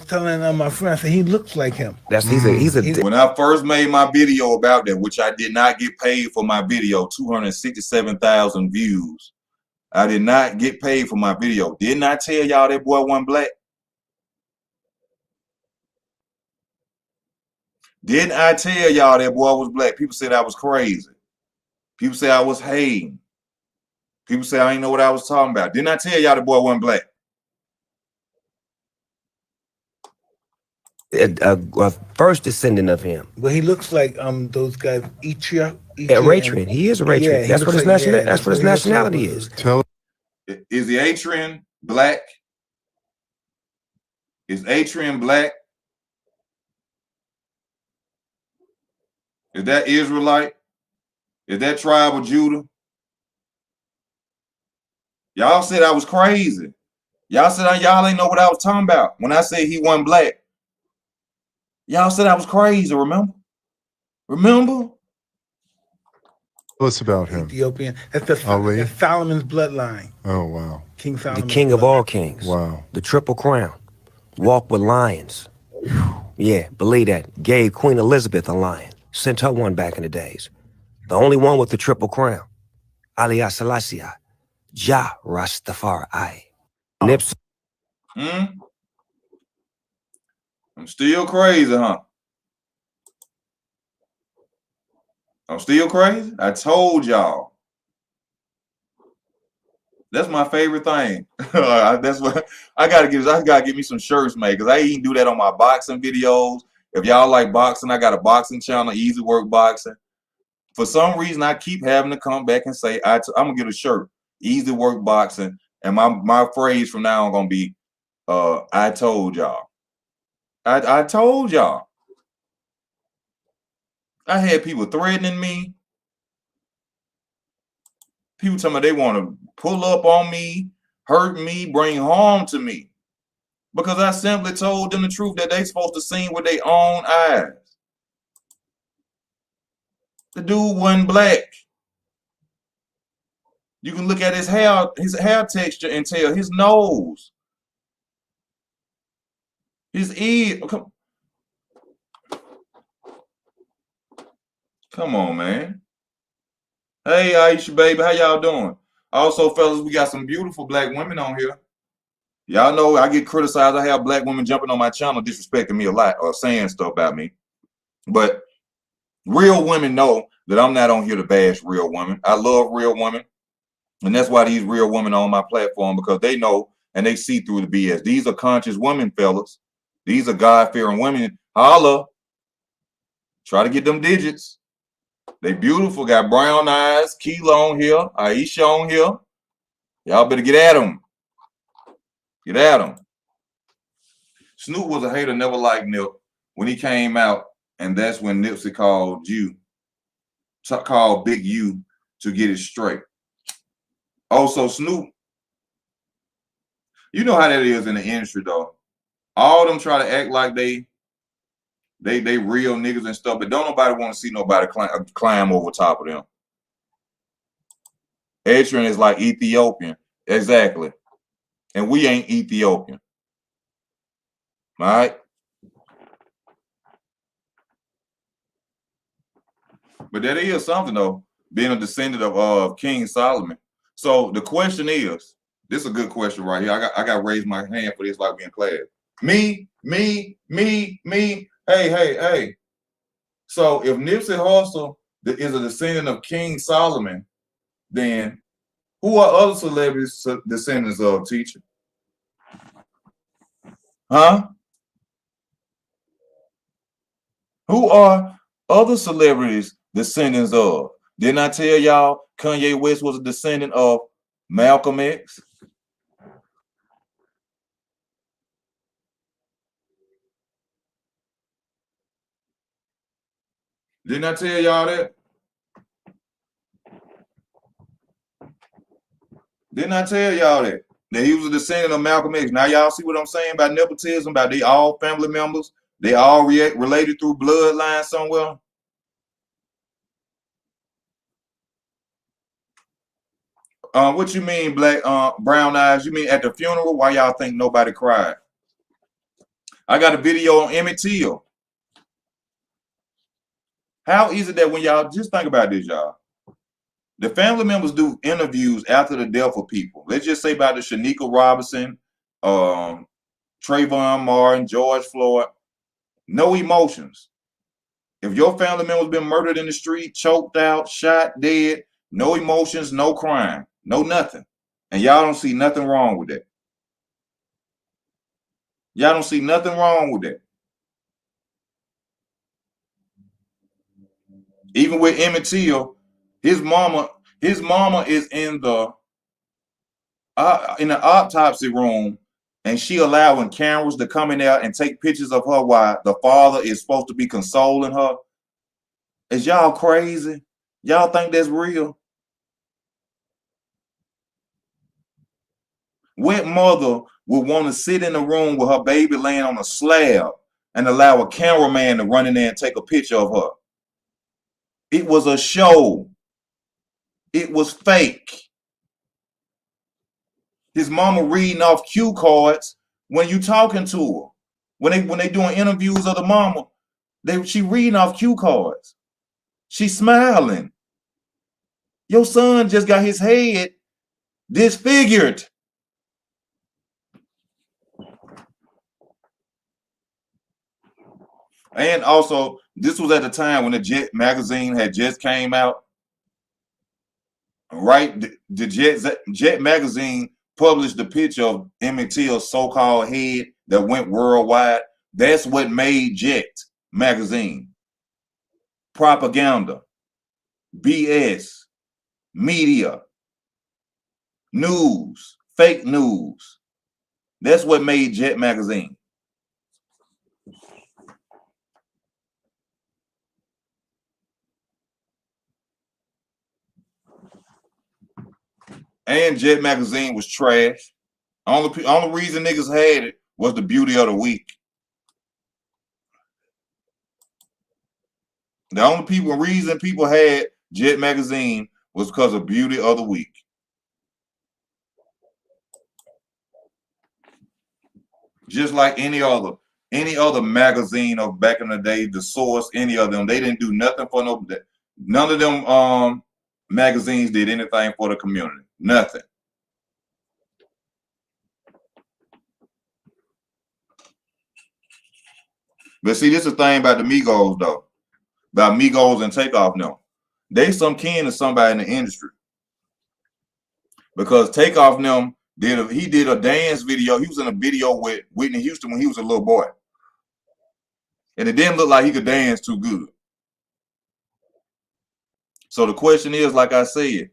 friend, I said he looks like him. When I first made my video about that, which I did not get paid for my video, 267,000 views. I did not get paid for my video. Didn't I tell y'all that boy wasn't black? Didn't I tell y'all that boy was black? People said I was crazy. People say I was hating. People say I didn't know what I was talking about. Didn't I tell y'all the boy wasn't black? A first descendant of him. Well, he looks like those guys, Eritrean. He is Eritrean. Yeah, that's what his that's what his nationality is. Is the Eritrean black? Is Eritrean black? Is that Israelite? Is that tribe of Judah? Y'all said I was crazy. Y'all said y'all ain't know what I was talking about when I said he wasn't black. Y'all said I was crazy, remember? Remember? What's about him? Ethiopian. That's Solomon's bloodline. Oh, wow. King Solomon. The king of all kings. Wow. The triple crown. Walked with lions. Yeah, believe that. Gave Queen Elizabeth a lion. Sent her one back in the days. The only one with the triple crown. Ali Selassie. Jah Rastafari. Nipsey. I'm still crazy, huh? I'm still crazy? I told y'all. That's my favorite thing. That's what I gotta get me some shirts made because I even do that on my boxing videos. If y'all like boxing, I got a boxing channel, Easy Work Boxing. For some reason, I keep having to come back and say I'm gonna get a shirt, Easy Work Boxing, and my phrase from now on gonna be, I told y'all. I told y'all. I had people threatening me. People telling me they want to pull up on me, hurt me, bring harm to me. Because I simply told them the truth that they supposed to see with their own eyes. The dude wasn't black. You can look at his hair texture and tell his nose, his ear. Come on, man. Hey, Aisha, baby, how y'all doing? Also, fellas, we got some beautiful black women on here. Y'all know I get criticized. I have black women jumping on my channel, disrespecting me a lot or saying stuff about me. But real women know that I'm not on here to bash real women. I love real women. And that's why these real women are on my platform, because they know and they see through the BS. These are conscious women, fellas. These are God-fearing women. Holla. Try to get them digits. They beautiful, got brown eyes. Keela on here. Aisha on here. Y'all better get at them. Get at them. Snoop was a hater, never liked Nip when he came out. And that's when Nipsey called Big U to get it straight. Also, Snoop, you know how that is in the industry, though. All of them try to act like they real niggas and stuff, but don't nobody want to see nobody climb over top of them. Adrian is like Ethiopian. Exactly. And we ain't Ethiopian. All right? But that is something, though, being a descendant of King Solomon. So the question is, this is a good question right here. I got to raise my hand for this like we in class. Me. Hey. So if Nipsey Hussle is a descendant of King Solomon, then who are other celebrities descendants of, teacher? Huh? Who are other celebrities descendants of? Didn't I tell y'all Kanye West was a descendant of Malcolm X? Didn't I tell y'all that? Didn't I tell y'all that? That he was a descendant of Malcolm X. Now y'all see what I'm saying about nepotism, about they all family members, they all related through bloodline somewhere. What you mean, brown eyes? You mean at the funeral? Why y'all think nobody cried? I got a video on Emmett Till. How is it that when y'all just think about this, y'all? The family members do interviews after the death of people. Let's just say about the Shanika Robinson, Trayvon Martin, George Floyd. No emotions. If your family member's been murdered in the street, choked out, shot, dead, no emotions, no crime, no nothing. And y'all don't see nothing wrong with that. Y'all don't see nothing wrong with that. Even with Emmett Till, his mama is in the autopsy room, and she allowing cameras to come in there and take pictures of her while the father is supposed to be consoling her. Is y'all crazy? Y'all think that's real? What mother would want to sit in the room with her baby laying on a slab and allow a cameraman to run in there and take a picture of her? It was a show. It was fake. His mama reading off cue cards when you talking to her. When they doing interviews of the mama, she reading off cue cards. She's smiling. Your son just got his head disfigured. And also, this was at the time when the Jet magazine had just came out. Right? The Jet magazine published the picture of Emmett Till's so-called head that went worldwide. That's what made Jet magazine. Propaganda, BS, media, news, fake news. That's what made Jet magazine. And Jet magazine was trash. Only reason niggas had it was the beauty of the week. The only reason people had Jet magazine was because of beauty of the week. Just like any other magazine of back in the day, The Source, any of them, they didn't do nothing for none of them magazines did anything for the community. Nothing. But see, this is the thing about the Migos though. About Migos and Takeoff now. They some kin to somebody in the industry. Because Takeoff them he did a dance video. He was in a video with Whitney Houston when he was a little boy. And it didn't look like he could dance too good. So the question is, like I said,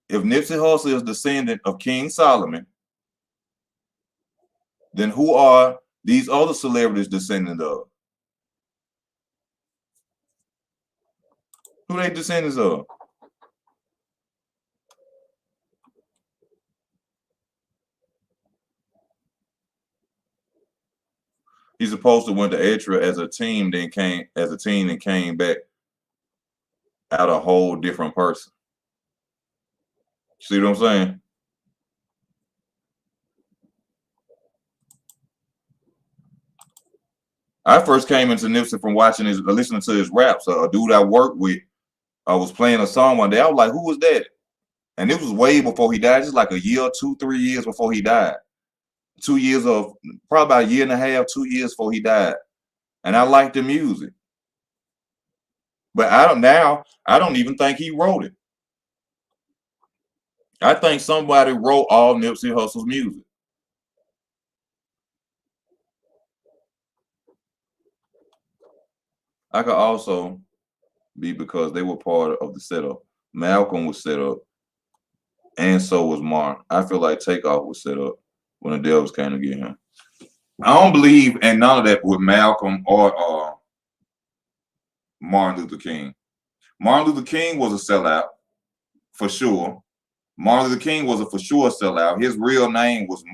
if Nipsey Hussle is descendant of King Solomon, then who are these other celebrities descendants of? Who they descendants of? He's supposed to went to Etra as a team, then came back out a whole different person. See what I'm saying? I first came into Nipsey from listening to his raps. A dude I worked with, I was playing a song one day. I was like, "Who was that?" And it was way before he died, just like a year, 2, 3 years before he died. 2 years of probably about a year and a half, 2 years before he died. And I liked the music. But I don't even think he wrote it. I think somebody wrote all Nipsey Hussle's music. I could also be because they were part of the setup. Malcolm was set up, and so was Martin. I feel like Takeoff was set up when the Devils came to get him. I don't believe in none of that with Malcolm or Martin Luther King. Martin Luther King was a sellout, for sure. Martin Luther King was a for sure sellout. His real name was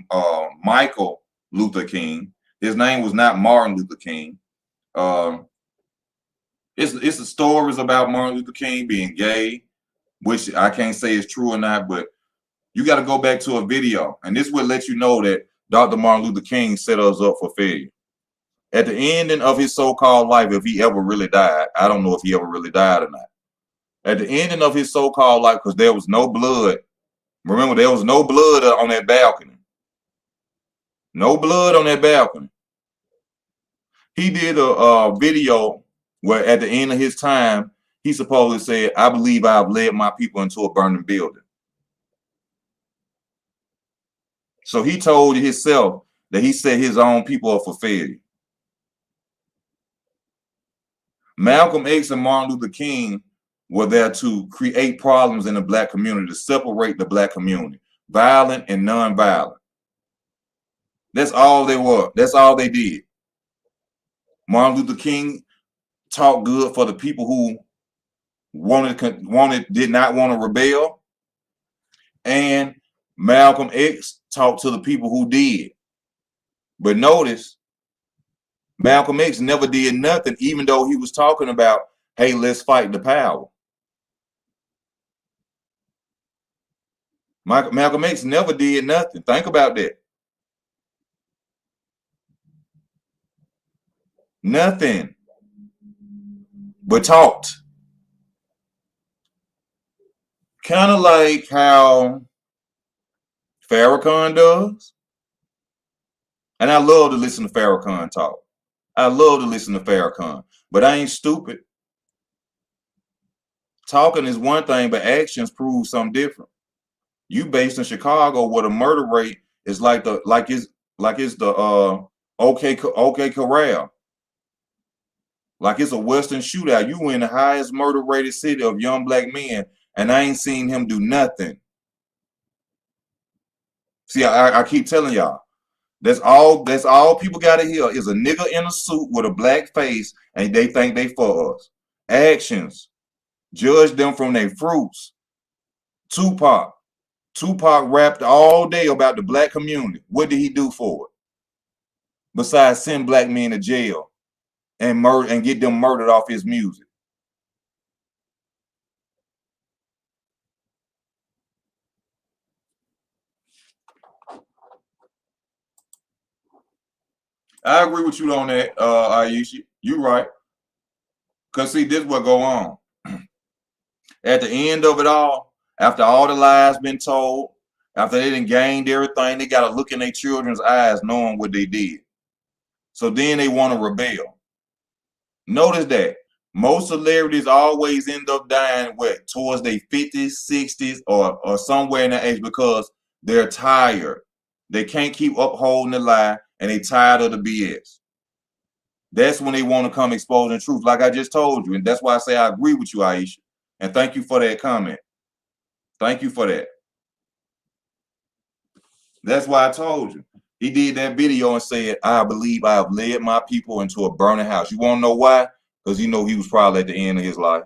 Michael Luther King. His name was not Martin Luther King. It's the stories about Martin Luther King being gay, which I can't say is true or not, but you got to go back to a video, and this will let you know that Dr. Martin Luther King set us up for failure. At the ending of his so-called life, if he ever really died, I don't know if he ever really died or not. At the ending of his so-called life, because there was no blood. Remember, there was no blood on that balcony. No blood on that balcony. He did a video where at the end of his time, he supposedly said, "I believe I've led my people into a burning building." So he told himself that he set his own people up for failure. Malcolm X and Martin Luther King were there to create problems in the black community, to separate the black community, violent and non-violent. That's all they were. That's all they did. Martin Luther King talked good for the people who did not want to rebel, and Malcolm X talked to the people who did. But notice, Malcolm X never did nothing, even though he was talking about, hey, let's fight the power. Malcolm X never did nothing. Think about that. Nothing. But talked. Kind of like how Farrakhan does. And I love to listen to Farrakhan talk. I love to listen to Farrakhan, but I ain't stupid. Talking is one thing, but actions prove something different. You based in Chicago, where the murder rate is like it's the OK Corral, like it's a Western shootout. You in the highest murder rated city of young black men, and I ain't seen him do nothing. See, I keep telling y'all. That's all people got to hear is a nigga in a suit with a black face, and they think they for us. Actions. Judge them from their fruits. Tupac. Tupac rapped all day about the black community. What did he do for it? Besides send black men to jail and murder and get them murdered off his music. I agree with you on that, Aisha. You right. Cause see, this what go on. At the end of it all, after all the lies been told, after they done gained everything, they gotta look in their children's eyes knowing what they did. So then they want to rebel. Notice that most celebrities always end up dying towards their 50s, 60s, or somewhere in that age because they're tired. They can't keep upholding the lie and they tired of the BS. That's when they want to come exposing truth, like I just told you. And that's why I say I agree with you, Aisha. And thank you for that comment. Thank you for that. That's why I told you. He did that video and said, I believe I have led my people into a burning house. You want to know why? Because you know he was probably at the end of his life.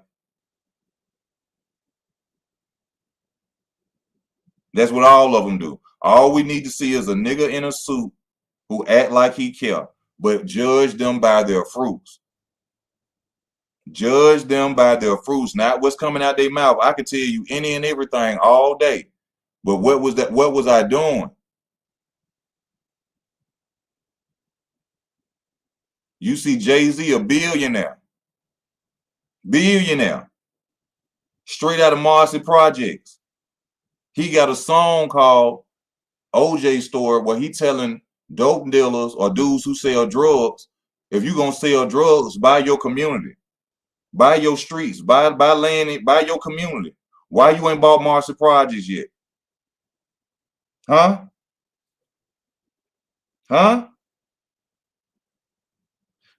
That's what all of them do. All we need to see is a nigga in a suit who act like he care, but judge them by their fruits. Judge them by their fruits, not what's coming out their mouth. I can tell you any and everything all day. But what was that? What was I doing? You see Jay-Z, a billionaire. Billionaire. Straight out of Marcy Projects. He got a song called OJ Story where he telling dope dealers or dudes who sell drugs, if you're going to sell drugs, buy your community. Buy your streets. Buy land. Buy your community. Why you ain't bought Marcy Projects yet? Huh? Huh?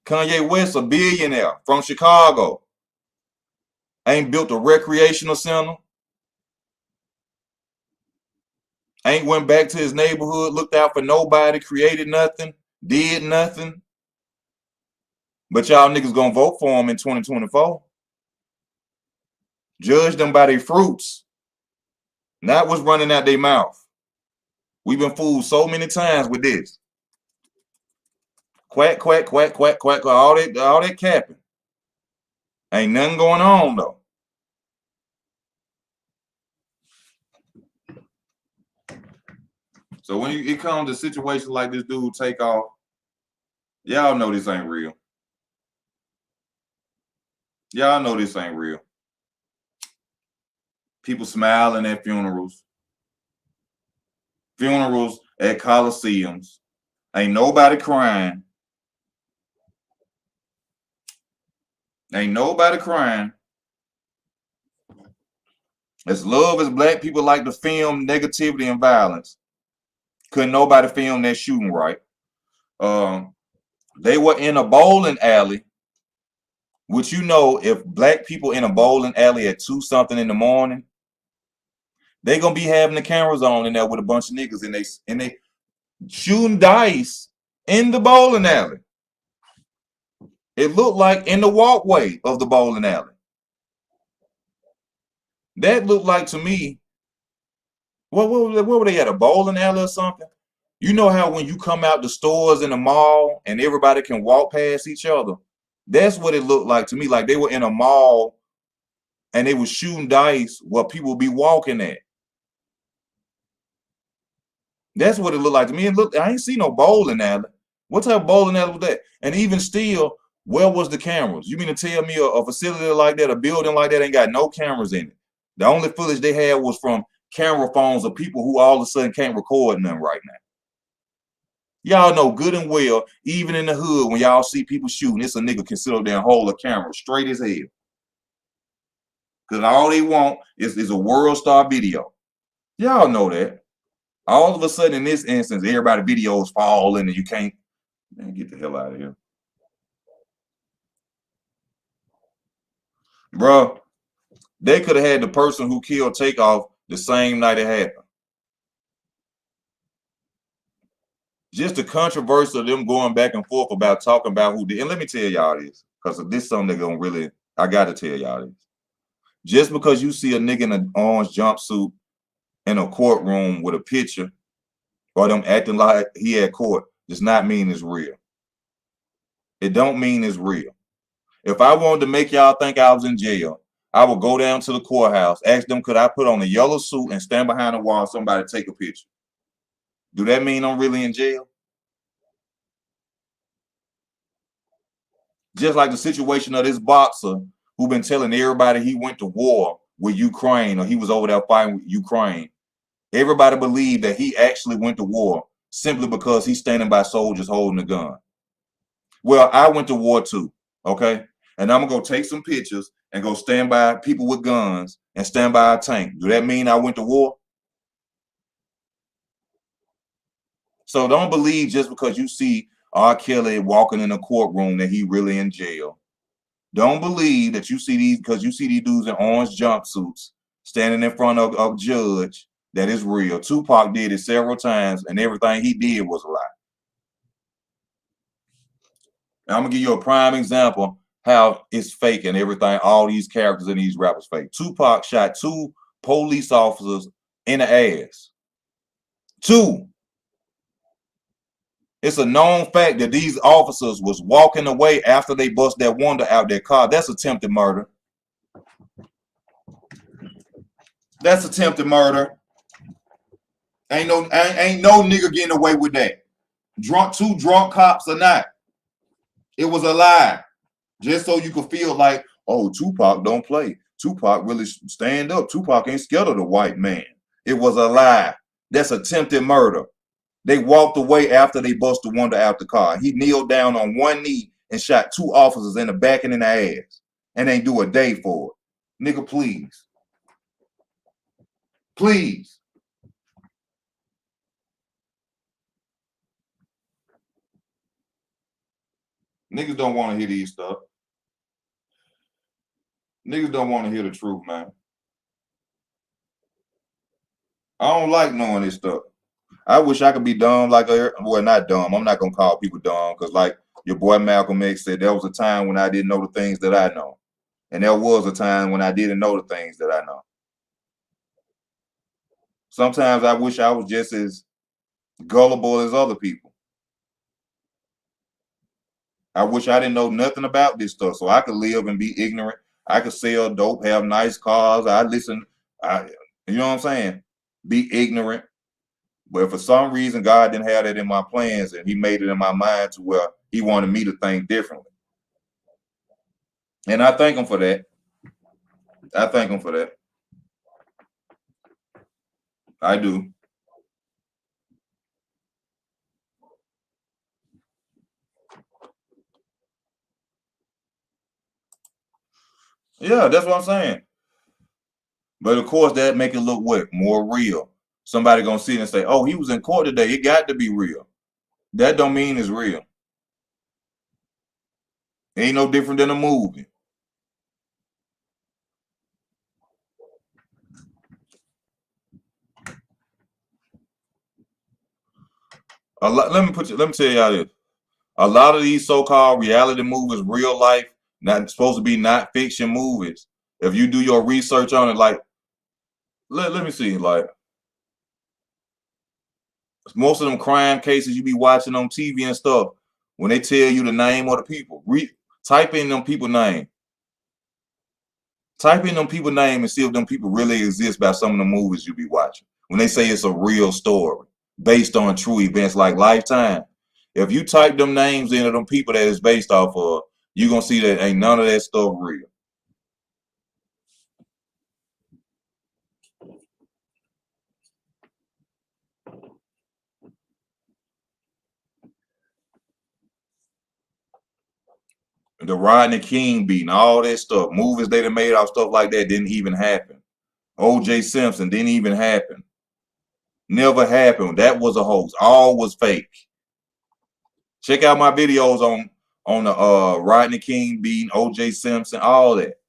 Kanye West, a billionaire from Chicago. Ain't built a recreational center. Ain't went back to his neighborhood, looked out for nobody, created nothing, did nothing. But y'all niggas gonna vote for him in 2024. Judge them by their fruits, not what's running out their mouth. We've been fooled so many times with this. Quack, quack, quack, quack, quack, all that capping. Ain't nothing going on though. So when it comes to situations like this dude Takeoff, y'all know this ain't real. Y'all know this ain't real. People smiling at funerals. Funerals at coliseums. Ain't nobody crying. Ain't nobody crying. As love as black people like to film negativity and violence, couldn't nobody film that shooting right. They were in a bowling alley, which you know, if black people in a bowling alley at 2 something in the morning, they gonna be having the cameras on in there with a bunch of niggas and they shooting dice in the bowling alley. It looked like in the walkway of the bowling alley. That looked like to me, what were they at, a bowling alley or something? You know how when you come out the stores in the mall and everybody can walk past each other? That's what it looked like to me. Like they were in a mall and they were shooting dice where people be walking at. That's what it looked like to me. And look, I ain't see no bowling alley. What type of bowling alley was that? And even still, where was the cameras? You mean to tell me a facility like that, a building like that ain't got no cameras in it? The only footage they had was from camera phones of people who all of a sudden can't record nothing right now. Y'all know good and well, even in the hood, when y'all see people shooting, it's a nigga can sit up there and hold a camera straight as hell. Because all they want is a world star video. Y'all know that. All of a sudden, in this instance, everybody videos falling and you can't. Man, get the hell out of here. Bro, they could have had the person who killed Takeoff the same night it happened. Just the controversy of them going back and forth about talking about who did. And let me tell y'all this, because this is something they're going to really, I got to tell y'all this. Just because you see a nigga in an orange jumpsuit in a courtroom with a picture or them acting like he at court does not mean it's real. It don't mean it's real. If I wanted to make y'all think I was in jail, I would go down to the courthouse, ask them, could I put on a yellow suit and stand behind the wall, somebody take a picture? Do that mean I'm really in jail? Just like the situation of this boxer who been telling everybody he went to war with Ukraine or he was over there fighting with Ukraine. Everybody believed that he actually went to war simply because he's standing by soldiers holding a gun. Well, I went to war too, okay? And I'm gonna go take some pictures and go stand by people with guns and stand by a tank. Do that mean I went to war? So don't believe just because you see R. Kelly walking in a courtroom that he really in jail. Don't believe that you see these because you see these dudes in orange jumpsuits standing in front of a judge that is real. Tupac did it several times and everything he did was a lie. Now, I'm gonna give you a prime example how it's fake and everything. All these characters in these rappers fake. Tupac shot 2 police officers in the ass. 2. It's a known fact that these officers was walking away after they bust that Wonder out their car. That's attempted murder. That's attempted murder. Ain't no nigga getting away with that. 2 drunk cops or not. It was a lie. Just so you could feel like, oh, Tupac don't play. Tupac really stand up. Tupac ain't scared of the white man. It was a lie. That's attempted murder. They walked away after they bust the Wonder out the car. He kneeled down on one knee and shot 2 officers in the back and in the ass. And ain't do a day for it. Nigga, please. Please. Niggas don't want to hear these stuff. Niggas don't want to hear the truth, man. I don't like knowing this stuff. I wish I could be dumb like well, not dumb. I'm not gonna call people dumb because, like your boy Malcolm X said, there was a time when I didn't know the things that I know, and there was a time when I didn't know the things that I know. Sometimes I wish I was just as gullible as other people. I wish I didn't know nothing about this stuff so I could live and be ignorant. I could sell dope, have nice cars. You know what I'm saying? Be ignorant. But for some reason, God didn't have that in my plans, and he made it in my mind to where he wanted me to think differently. And I thank him for that. I thank him for that. I do. Yeah, that's what I'm saying. But of course, that make it look what? More real. Somebody gonna see it and say, oh, he was in court today. It got to be real. That don't mean it's real. It ain't no different than a movie. Let me tell y'all this. A lot of these so-called reality movies, real life, not supposed to be not fiction movies. If you do your research on it, like let me see, like most of them crime cases you be watching on TV and stuff, when they tell you the name of the people, type in them people name. Type in them people name and see if them people really exist by some of the movies you be watching. When they say it's a real story based on true events like Lifetime. If you type them names into them people that it's based off of, you're gonna see that ain't none of that stuff real. The Rodney King beating, all that stuff, movies they done made off stuff like that didn't even happen. O.J. Simpson didn't even happen. Never happened. That was a hoax. All was fake. Check out my videos on the Rodney King beating, O.J. Simpson, all that.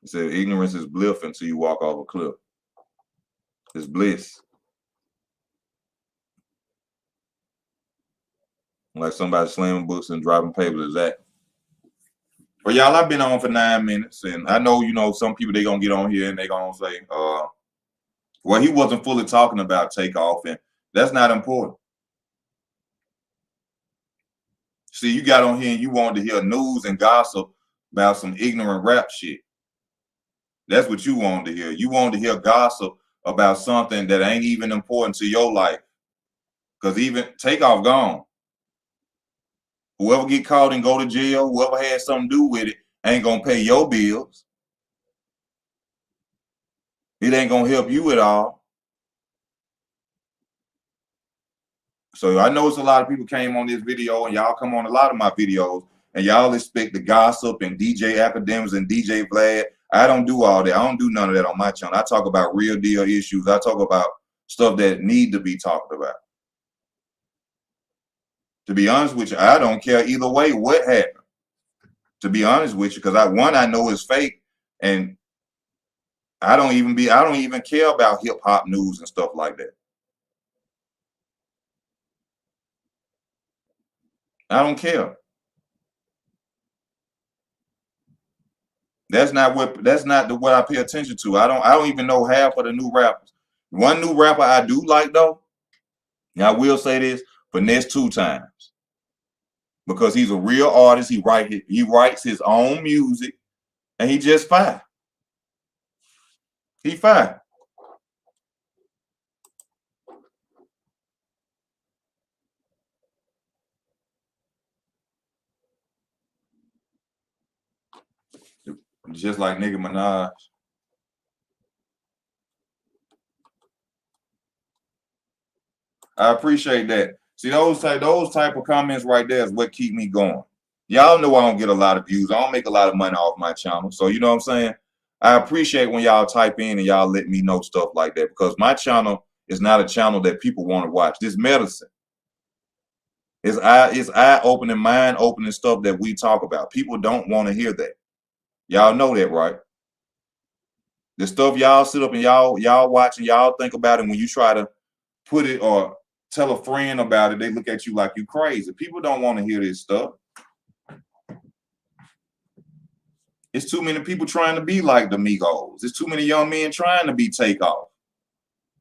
It said ignorance is bliss until you walk off a cliff. It's bliss. Like somebody slamming books and dropping papers, exactly. But y'all, I've been on for 9 minutes, and I know, you know, some people, they gonna get on here and they gonna say, well, he wasn't fully talking about Takeoff, and that's not important. See, you got on here and you wanted to hear news and gossip about some ignorant rap shit. That's what you wanted to hear. You wanted to hear gossip about something that ain't even important to your life. Because even Takeoff gone. Whoever get caught and go to jail, whoever had something to do with it, ain't gonna pay your bills. It ain't gonna help you at all. So I noticed a lot of people came on this video, and y'all come on a lot of my videos, and y'all expect the gossip and DJ Academics and DJ Vlad. I don't do all that. I don't do none of that on my channel. I talk about real deal issues. I talk about stuff that need to be talked about. To be honest with you, I don't care either way what happened. To be honest with you, because I know it's fake, and I don't even care about hip hop news and stuff like that. I don't care. That's not what I pay attention to. I don't even know half of the new rappers. One new rapper I do like though, and I will say this, Finesse 2 Times. Because he's a real artist. He writes his own music, and he just fine. He fine. Just like Nicki Minaj. I appreciate that. See, those type of comments right there is what keep me going. Y'all know I don't get a lot of views. I don't make a lot of money off my channel. So you know what I'm saying? I appreciate when y'all type in and y'all let me know stuff like that, because my channel is not a channel that people want to watch. This medicine. It's eye-opening, mind-opening stuff that we talk about. People don't want to hear that. Y'all know that, right? The stuff y'all sit up and y'all watch and y'all think about it, when you try to put it or tell a friend about it, they look at you like you crazy. People don't want to hear this stuff. It's too many people trying to be like the Migos. There's too many young men trying to be Takeoff.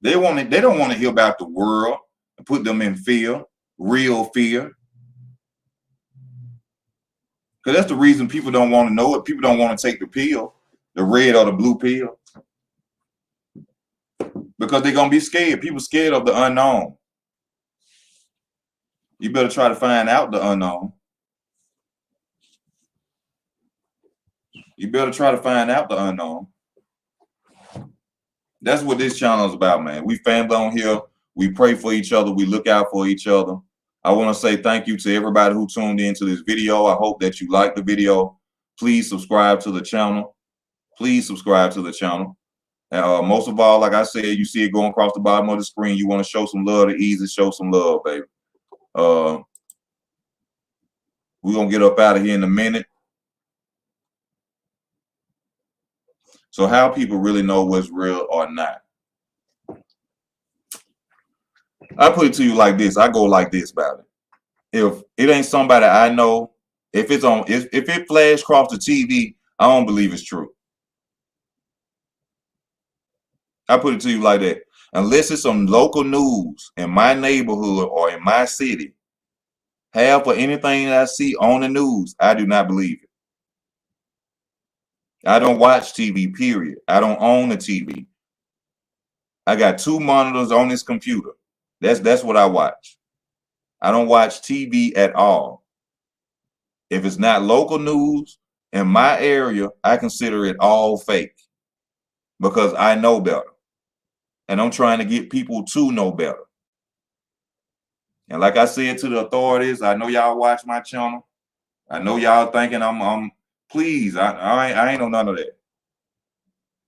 They don't want to hear about the world and put them in fear, real fear. Because that's the reason people don't want to know it. People don't want to take the pill, the red or the blue pill. Because they're going to be scared. People scared of the unknown. You better try to find out the unknown. You better try to find out the unknown. That's what this channel is about, man. We family on here. We pray for each other. We look out for each other. I want to say thank you to everybody who tuned into this video. I hope that you liked the video. Please subscribe to the channel. Please subscribe to the channel. Most of all, like I said, you see it going across the bottom of the screen. You want to show some love to Easy. Show some love, baby. We're going to get up out of here in a minute. So how people really know what's real or not? I put it to you like this. I go like this about it. If it ain't somebody I know, if it flash across the TV, I don't believe it's true. I put it to you like that. Unless it's some local news in my neighborhood or in my city, half of anything that I see on the news, I do not believe it. I don't watch TV, period. I don't own a TV. I got 2 monitors on this computer. That's what I watch. I don't watch TV at all. If it's not local news in my area, I consider it all fake, because I know better. And I'm trying to get people to know better. And like I said to the authorities, I know y'all watch my channel. I know y'all thinking I'm please, I ain't know none of that.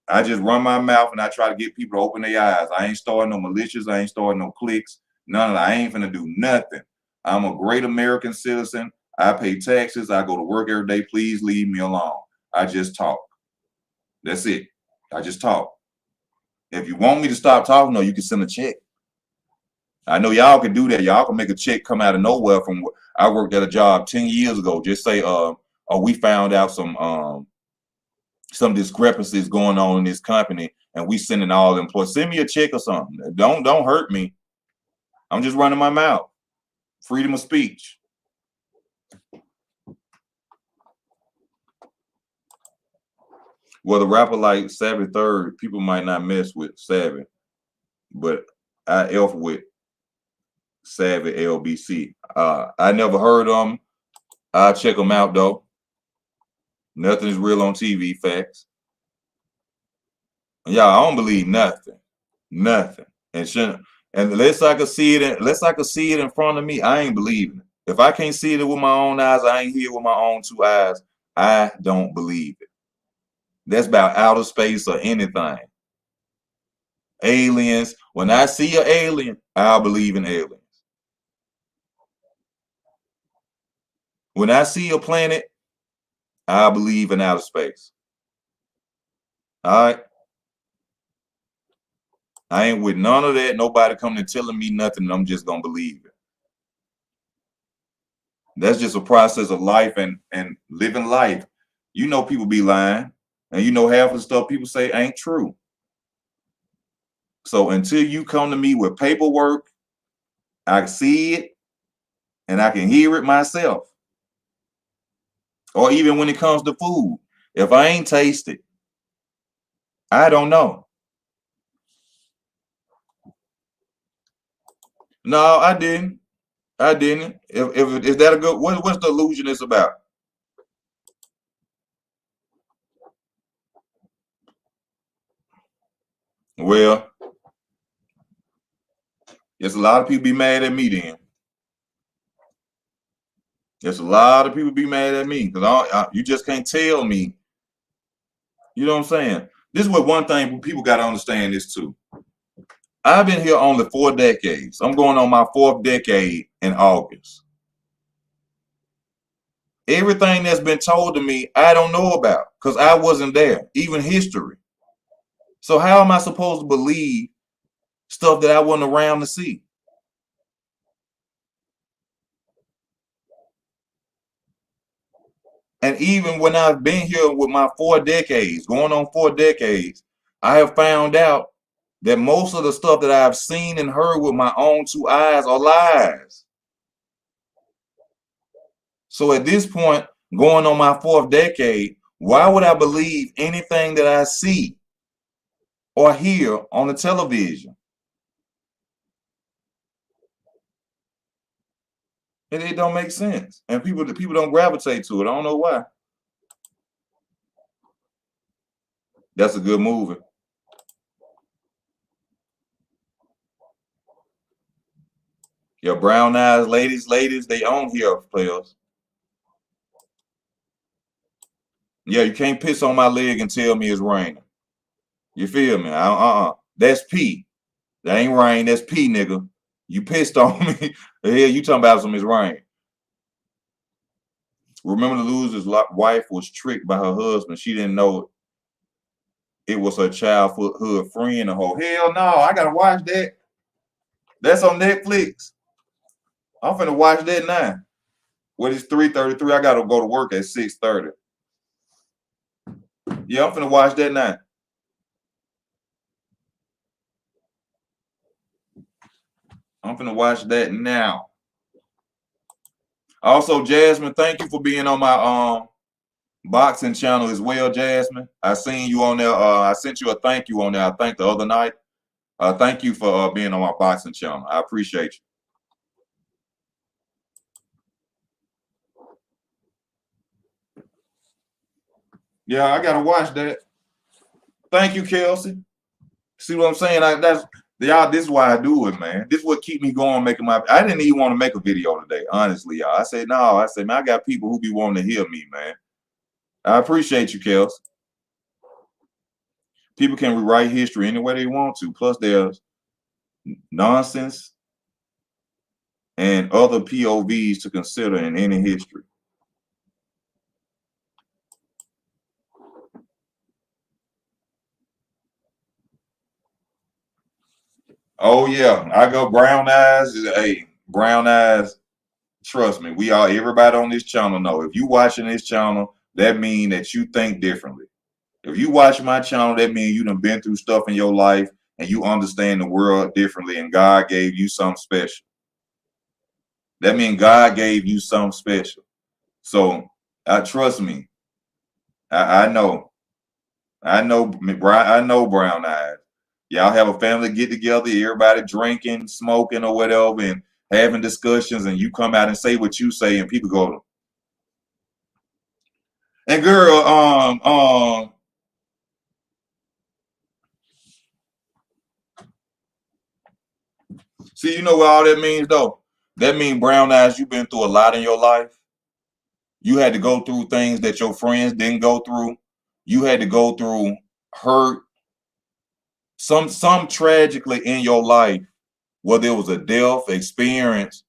I just run my mouth and I try to get people to open their eyes. I ain't starting no militias. I ain't starting no cliques. None of that. I ain't finna do nothing. I'm a great American citizen. I pay taxes. I go to work every day. Please leave me alone. I just talk. That's it. I just talk. If you want me to stop talking, though, you can send a check. I know y'all can do that. Y'all can make a check come out of nowhere from. I worked at a job 10 years ago. Just say, oh, we found out some discrepancies going on in this company, and we sending all the employees. Send me a check or something. Don't hurt me. I'm just running my mouth. Freedom of speech. Well, the rapper like Savvy Third, people might not mess with Savvy, but I F with Savvy LBC. I never heard of them. I'll check them out though. Nothing is real on TV, facts. Y'all, I don't believe nothing. Nothing. And shouldn't, and unless I could see it in front of me, I ain't believing it. If I can't see it with my own eyes, I ain't hear it with my own two eyes, I don't believe it. That's about outer space or anything. Aliens. When I see an alien, I'll believe in aliens. When I see a planet, I believe in outer space. All right. I ain't with none of that. Nobody coming and telling me nothing, and I'm just gonna believe it. That's just a process of life and living life. You know, people be lying, and you know half of the stuff people say ain't true. So until you come to me with paperwork, I see it and I can hear it myself. Or even when it comes to food, if I ain't tasted, I don't know. No, I didn't. I didn't. If is that a good? What's the illusion is about? Well, there's a lot of people be mad at me then. There's a lot of people be mad at me because you just can't tell me. You know what I'm saying? This is what one thing people got to understand this too. I've been here only 4 decades. I'm going on my 4th decade in August. Everything that's been told to me, I don't know about because I wasn't there, even history. So how am I supposed to believe stuff that I wasn't around to see? And even when I've been here with my 4 decades, going on 4 decades, I have found out that most of the stuff that I've seen and heard with my own 2 eyes are lies. So at this point, going on my 4th decade, why would I believe anything that I see or hear on the television? It don't make sense. And people don't gravitate to it. I don't know why. That's a good movie. Your brown eyes, ladies, they on here, players. Yeah, you can't piss on my leg and tell me it's raining. You feel me? That's pee. That ain't rain. That's pee, nigga. You pissed on me. The hell you talking about some it's rain. Remember the loser's wife was tricked by her husband. She didn't know it was her childhood friend. Hell no, I gotta watch that. That's on Netflix. I'm finna watch that now. Well, it's 3:33. I gotta go to work at 6:30. Yeah, I'm finna watch that now. I'm finna watch that now. Also, Jasmine, thank you for being on my boxing channel as well, Jasmine. I seen you on there. I sent you a thank you on there, I think the other night. Thank you for being on my boxing channel. I appreciate you. Yeah, I gotta watch that. Thank you, Kelsey. See what I'm saying? This is why I do it, man. This is what keep me going, I didn't even want to make a video today, honestly, y'all. I said, no, man, I got people who be wanting to hear me, man. I appreciate you, Kelsey. People can rewrite history any way they want to. Plus, there's nonsense and other POVs to consider in any history. Oh yeah, I go brown eyes. Hey, brown eyes. Trust me, everybody on this channel know. If you watching this channel, that mean that you think differently. If you watch my channel, that means you done been through stuff in your life and you understand the world differently, and God gave you something special. That means God gave you something special. So, trust me. I know. I know. I know brown eyes. Y'all have a family get together, everybody drinking, smoking, or whatever, and having discussions, and you come out and say what you say, and people go, and girl, see, you know what all that means though? That means brown eyes, you've been through a lot in your life. You had to go through things that your friends didn't go through. You had to go through hurt, some tragically in your life, whether it was a death experience,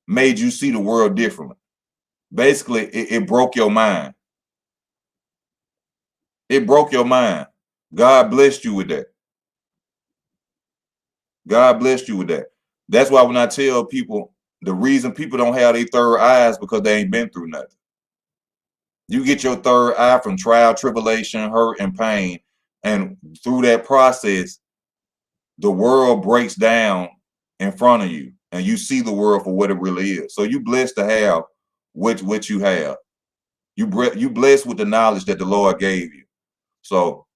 made you see the world differently. Basically, it broke your mind. It broke your mind. God blessed you with that. God blessed you with that. That's why when I tell people, the reason people don't have their third eyes because they ain't been through nothing. You get your third eye from trial, tribulation, hurt, and pain. And through that process, the world breaks down in front of you and you see the world for what it really is. So you blessed to have what you have. You blessed with the knowledge that the Lord gave you. So,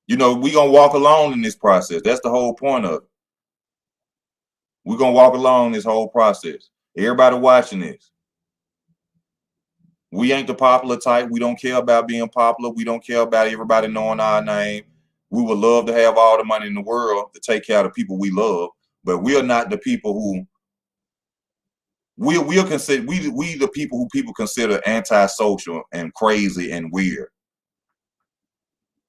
we gonna walk along in this process. That's the whole point of it. We're gonna walk along this whole process. Everybody watching this. We ain't the popular type. We don't care about being popular. We don't care about everybody knowing our name. We would love to have all the money in the world to take care of the people we love, but we are not the people who we'll consider we the people who people consider antisocial and crazy and weird.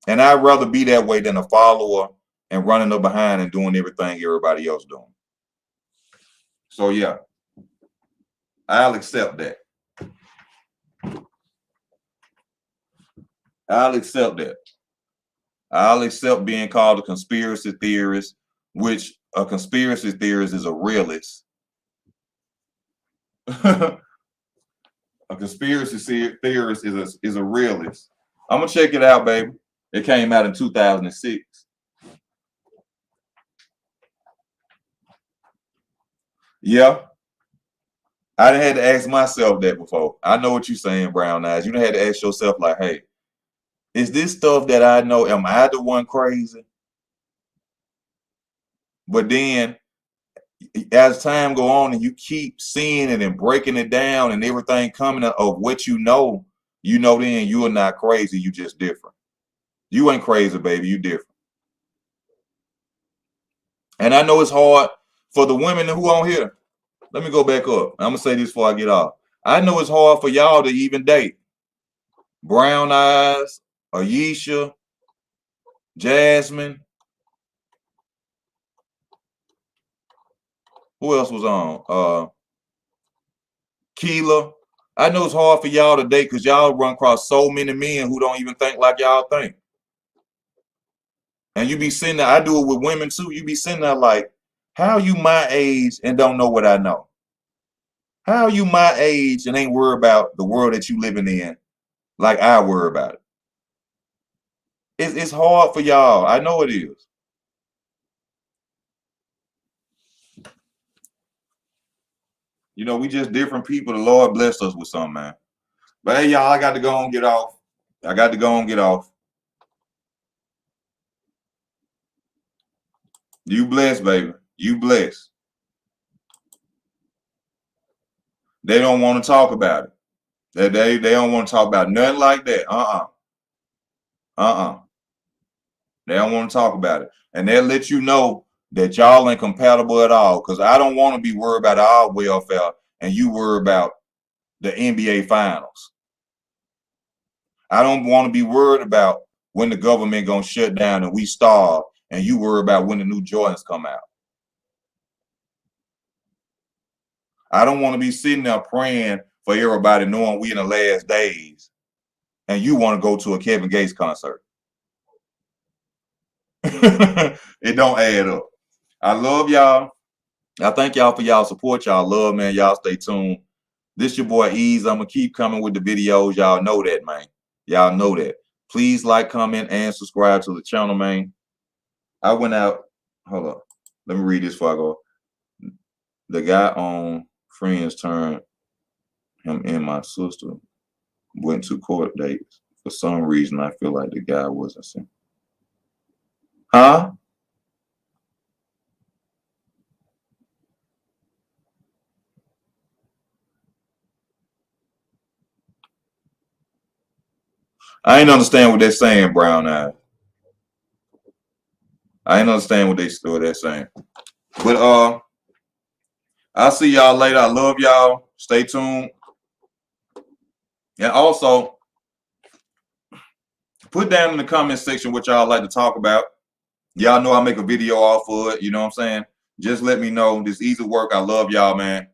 And I'd rather be that way than a follower and running up behind and doing everything everybody else doing. So yeah, I'll accept that. I'll accept that. I'll accept being called a conspiracy theorist, which a conspiracy theorist is a realist. A conspiracy theorist is a realist. I'm gonna check it out, baby. It came out in 2006. Yeah, I done had to ask myself that before. I know what you're saying, brown eyes. You done had to ask yourself, like, hey, is this stuff that I know? Am I the one crazy? But then, as time go on and you keep seeing it and breaking it down and everything coming of what then you are not crazy. You just different. You ain't crazy, baby. You different. And I know it's hard for the women who on here. Let me go back up. I'm gonna say this before I get off. I know it's hard for y'all to even date. Brown eyes, Ayesha, Jasmine. Who else was on? Keela. I know it's hard for y'all to date because y'all run across so many men who don't even think like y'all think. And you be sitting there, I do it with women too. You be sitting there like, how you my age and don't know what I know? How you my age and ain't worried about the world that you living in like I worry about it? It's hard for y'all. I know it is. We just different people. The Lord blessed us with something, man. But hey, y'all, I got to go and get off. I got to go and get off. You blessed, baby. You blessed. They don't want to talk about it. They don't want to talk about nothing like that. They don't want to talk about it. And they'll let you know that y'all ain't compatible at all. Because I don't want to be worried about our welfare and you worry about the NBA finals. I don't want to be worried about when the government gonna shut down and we starve and you worry about when the new Jordans come out. I don't want to be sitting there praying for everybody knowing we in the last days and you want to go to a Kevin Gates concert. It don't add up. I love y'all. I thank y'all for y'all support, y'all love, man. Y'all stay tuned. This your boy Ease. I'm gonna keep coming with the videos. Y'all know that, man. Y'all know that. Please like, comment, and subscribe to the channel, man. I went out. Hold up. Let me read this before I go. The guy on Friends turned him and my sister went to court dates. For some reason, I feel like the guy wasn't seen. Huh? I ain't understand what they're saying, Brown Eye. I ain't understand what they're saying. But I'll see y'all later. I love y'all. Stay tuned. And also, put down in the comment section what y'all like to talk about. Y'all know I make a video off of it. You know what I'm saying? Just let me know. This easy work. I love y'all, man.